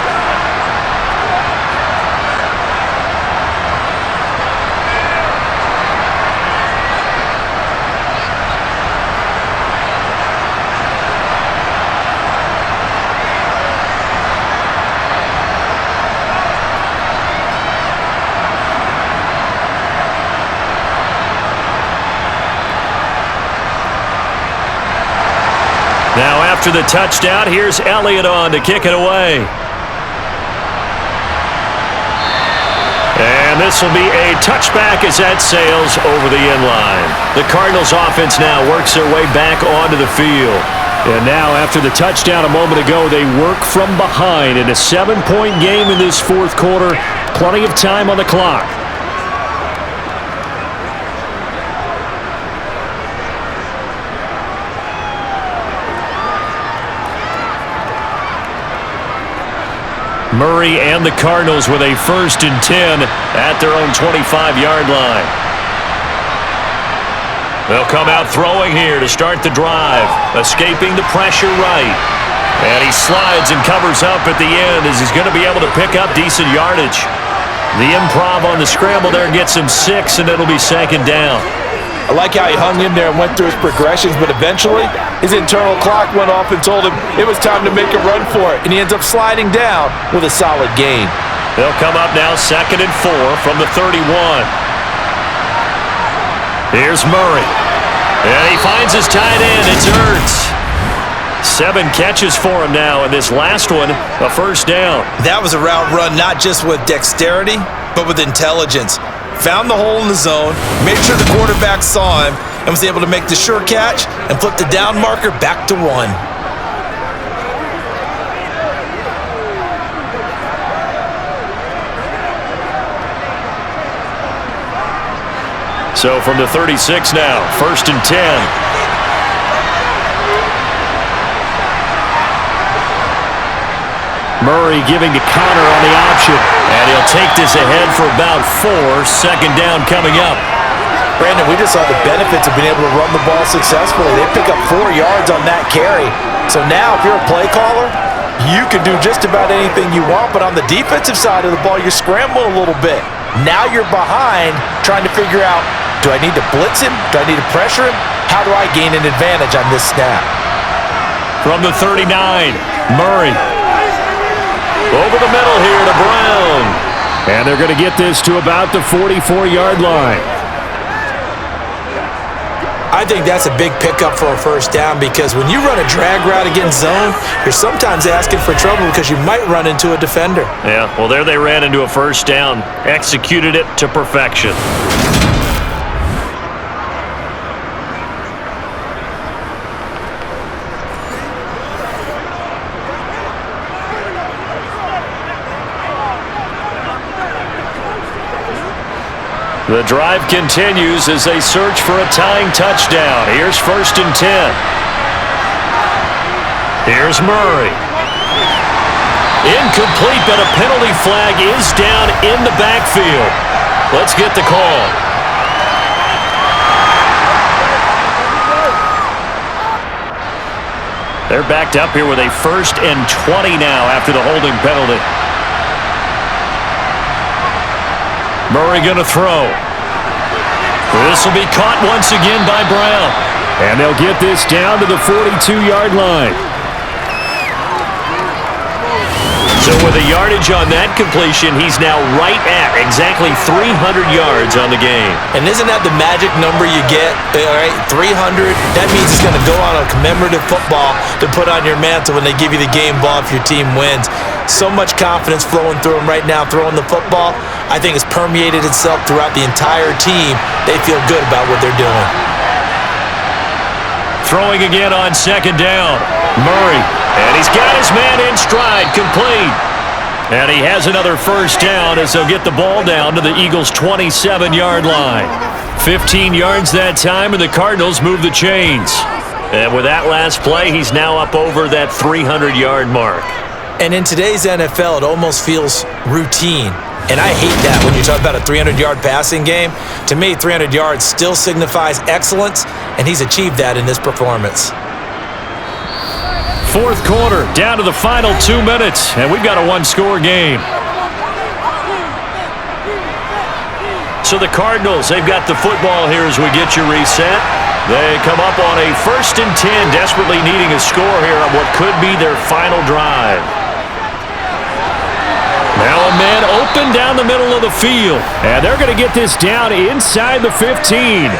Now after the touchdown, here's Elliott on to kick it away. And this will be a touchback as that sails over the end line. The Cardinals offense now works their way back onto the field. And now after the touchdown a moment ago, they work from behind in a 7-point game in this fourth quarter. Plenty of time on the clock. Murray and the Cardinals with a 1st and 10 at their own 25-yard line. They'll come out throwing here to start the drive, escaping the pressure right. And he slides and covers up at the end as he's going to be able to pick up decent yardage. The improv on the scramble there gets him 6, and it'll be 2nd down. I like how he hung in there and went through his progressions, but eventually his internal clock went off and told him it was time to make a run for it, and he ends up sliding down with a solid gain. They'll come up now 2nd and 4 from the 31. Here's Murray. And he finds his tight end. It's Ertz. 7 catches for him now, and this last one, a 1st down. That was a route run not just with dexterity, but with intelligence. Found the hole in the zone, made sure the quarterback saw him, and was able to make the sure catch and flip the down marker back to 1. So from the 36 now, 1st and 10. Murray giving to Connor on the option. And he'll take this ahead for about 4. 2nd down coming up. Brandon, we just saw the benefits of being able to run the ball successfully. They pick up 4 yards on that carry. So now if you're a play caller, you can do just about anything you want. But on the defensive side of the ball, you're scrambling a little bit. Now you're behind trying to figure out, do I need to blitz him? Do I need to pressure him? How do I gain an advantage on this snap? From the 39, Murray. Over the middle here to Brown. And they're going to get this to about the 44-yard line. I think that's a big pickup for a 1st down because when you run a drag route against zone, you're sometimes asking for trouble because you might run into a defender. Yeah, well, there they ran into a 1st down. Executed it to perfection. The drive continues as they search for a tying touchdown. Here's 1st and 10. Here's Murray. Incomplete, but a penalty flag is down in the backfield. Let's get the call. They're backed up here with a 1st and 20 now after the holding penalty. Murray going to throw. This will be caught once again by Brown. And they'll get this down to the 42-yard line. So with the yardage on that completion, he's now right at exactly 300 yards on the game. And isn't that the magic number you get? All right, 300. That means it's going to go on a commemorative football to put on your mantle when they give you the game ball if your team wins. So much confidence flowing through him right now throwing the football. I think it's permeated itself throughout the entire team. They feel good about what they're doing. Throwing again on second down. Murray. And he's got his man in stride, complete. And he has another first down as they'll get the ball down to the Eagles' 27-yard line. 15 yards that time, and the Cardinals move the chains. And with that last play, he's now up over that 300-yard mark. And in today's NFL, it almost feels routine. And I hate that when you talk about a 300-yard passing game. To me, 300 yards still signifies excellence, and he's achieved that in this performance. Fourth quarter, down to the final 2 minutes, and we've got a one-score game. So the Cardinals, they've got the football here as we get you reset. They come up on a 1st and 10, desperately needing a score here on what could be their final drive. Now a man open down the middle of the field, and they're going to get this down inside the 15.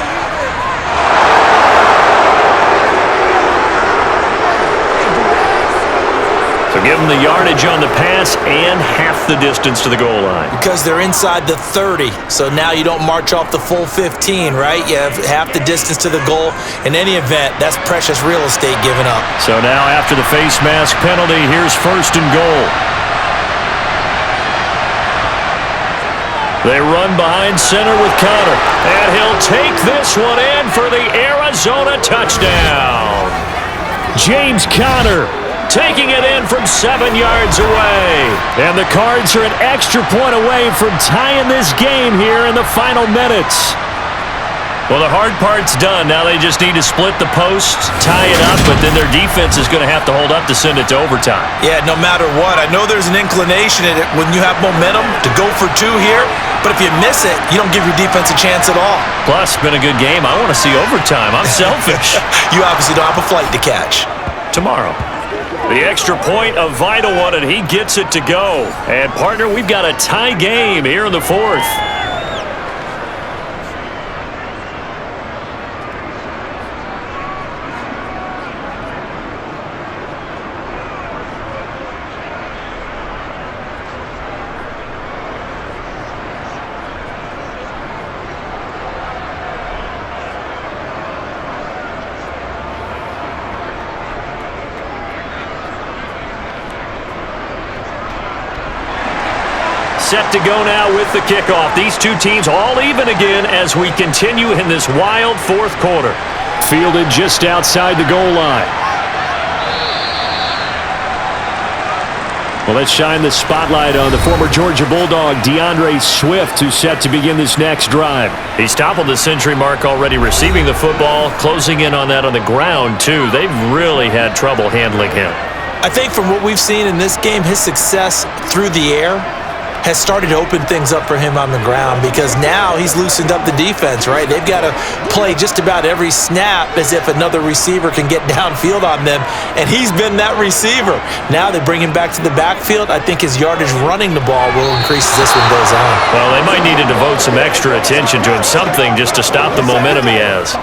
So give them the yardage on the pass and half the distance to the goal line. Because they're inside the 30, so now you don't march off the full 15, right? You have half the distance to the goal. In any event, that's precious real estate given up. So now after the face mask penalty, here's 1st and goal. They run behind center with Connor, and he'll take this one in for the Arizona touchdown. James Conner taking it in from 7 yards away. And the Cards are an extra point away from tying this game here in the final minutes. Well, the hard part's done. Now they just need to split the post, tie it up, but then their defense is going to have to hold up to send it to overtime. Yeah, no matter what. I know there's an inclination in it when you have momentum to go for 2 here, but if you miss it, you don't give your defense a chance at all. Plus, it's been a good game. I want to see overtime. I'm selfish. You obviously don't have a flight to catch. Tomorrow. The extra point, a vital one, and he gets it to go. And, partner, we've got a tie game here in the 4th. Set to go now with the kickoff. These two teams all even again as we continue in this wild 4th quarter. Fielded just outside the goal line. Well, let's shine the spotlight on the former Georgia Bulldog, DeAndre Swift, who's set to begin this next drive. He's toppled the century mark already receiving the football, closing in on that on the ground, too. They've really had trouble handling him. I think from what we've seen in this game, his success through the air has started to open things up for him on the ground because now he's loosened up the defense, right? They've got to play just about every snap as if another receiver can get downfield on them, and he's been that receiver. Now they bring him back to the backfield. I think his yardage running the ball will increase as this one goes on. Well, they might need to devote some extra attention to him, something just to stop the momentum he has.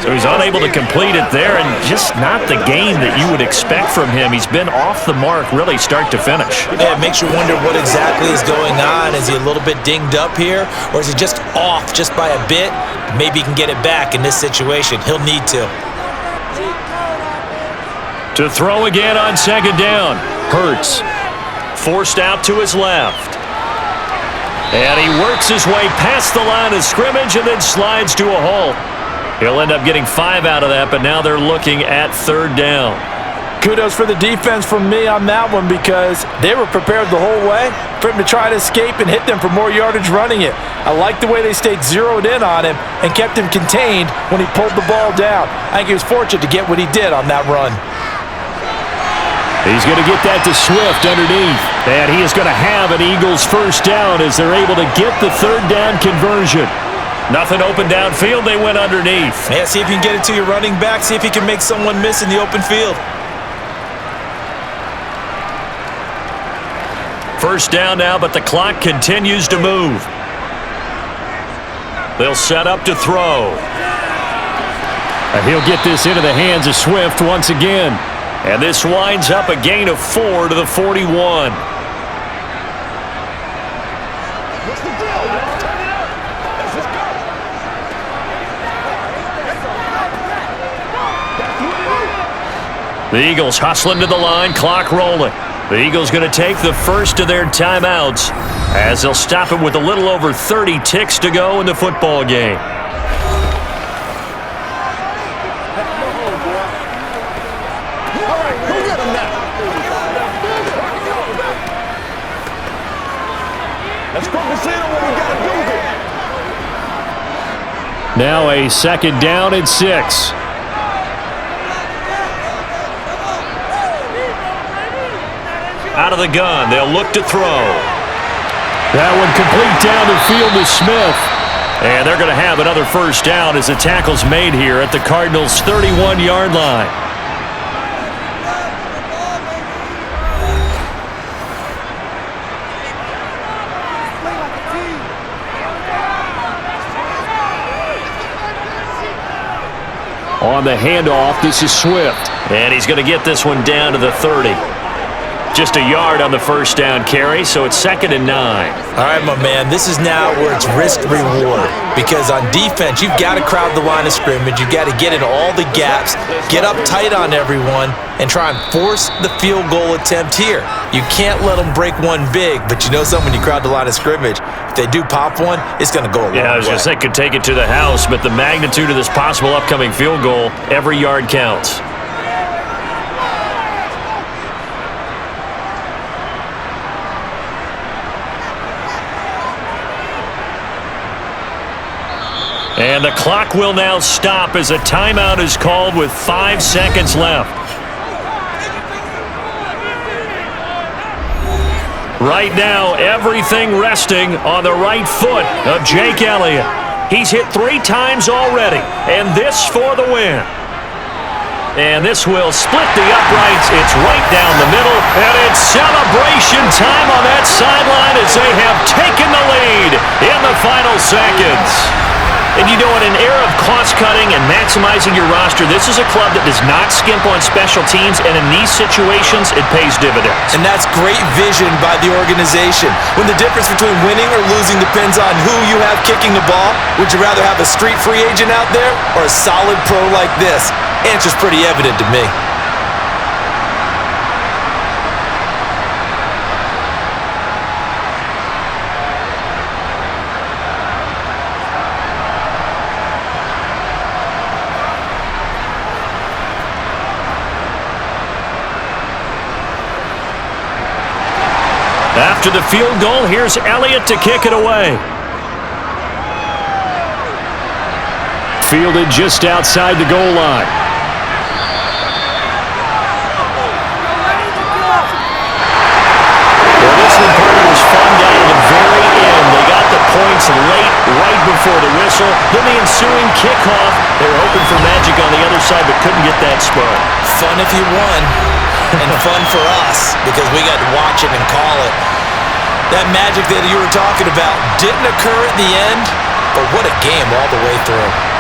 So he's unable to complete it there, and just not the game that you would expect from him. He's been off the mark really start to finish. Yeah, it makes you wonder what exactly is going on. Is he a little bit dinged up here, or is he just off just by a bit? Maybe he can get it back in this situation. He'll need to. To throw again on second down. Hurts. Forced out to his left. And he works his way past the line of scrimmage and then slides to a halt. He'll end up getting 5 out of that, but now they're looking at 3rd down. Kudos for the defense from me on that one because they were prepared the whole way for him to try to escape and hit them for more yardage running it. I like the way they stayed zeroed in on him and kept him contained when he pulled the ball down. I think he was fortunate to get what he did on that run. He's going to get that to Swift underneath. And he is going to have an Eagles first down as they're able to get the third down conversion. Nothing open downfield. They went underneath. Yeah, see if you can get it to your running back. See if you can make someone miss in the open field. First down now, but the clock continues to move. They'll set up to throw. And he'll get this into the hands of Swift once again. And this winds up a gain of 4 to the 41. What's the deal? Turn it up. Let's just go. That's what it is. The Eagles hustling to the line, clock rolling. The Eagles going to take the first of their timeouts as they'll stop it with a little over 30 ticks to go in the football game. Let's focus in on what we got to do here. Now a second down and 6. Out of the gun, they'll look to throw. That one complete down the field to Smith. And they're going to have another first down as the tackle's made here at the Cardinals' 31-yard line. On the handoff, this is Swift. And he's going to get this one down to the 30. Just a yard on the first down carry, so it's 2nd and 9. All right, my man, this is now where it's risk-reward. Because on defense, you've got to crowd the line of scrimmage. You've got to get in all the gaps, get up tight on everyone, and try and force the field goal attempt here. You can't let them break one big, but you know something, when you crowd the line of scrimmage, if they do pop one, it's going to go a long way. Yeah, I was going to say, could take it to the house, but the magnitude of this possible upcoming field goal, every yard counts. And the clock will now stop as a timeout is called with 5 seconds left. Right now, everything resting on the right foot of Jake Elliott. He's hit 3 times already, and this for the win. And this will split the uprights. It's right down the middle, and it's celebration time on that sideline as they have taken the lead in the final seconds. And you know, in an era of cost-cutting and maximizing your roster, this is a club that does not skimp on special teams, and in these situations, it pays dividends. And that's great vision by the organization. When the difference between winning or losing depends on who you have kicking the ball, would you rather have a street free agent out there or a solid pro like this? Answer's pretty evident to me. After the field goal, here's Elliott to kick it away. Fielded just outside the goal line. Well, this one part was fun down to the very end. They got the points late, right before the whistle. Then the ensuing kickoff. They were hoping for magic on the other side, but couldn't get that spot. Fun if you won, and fun for us because we got to watch it and call it. That magic that you were talking about didn't occur at the end, but what a game all the way through.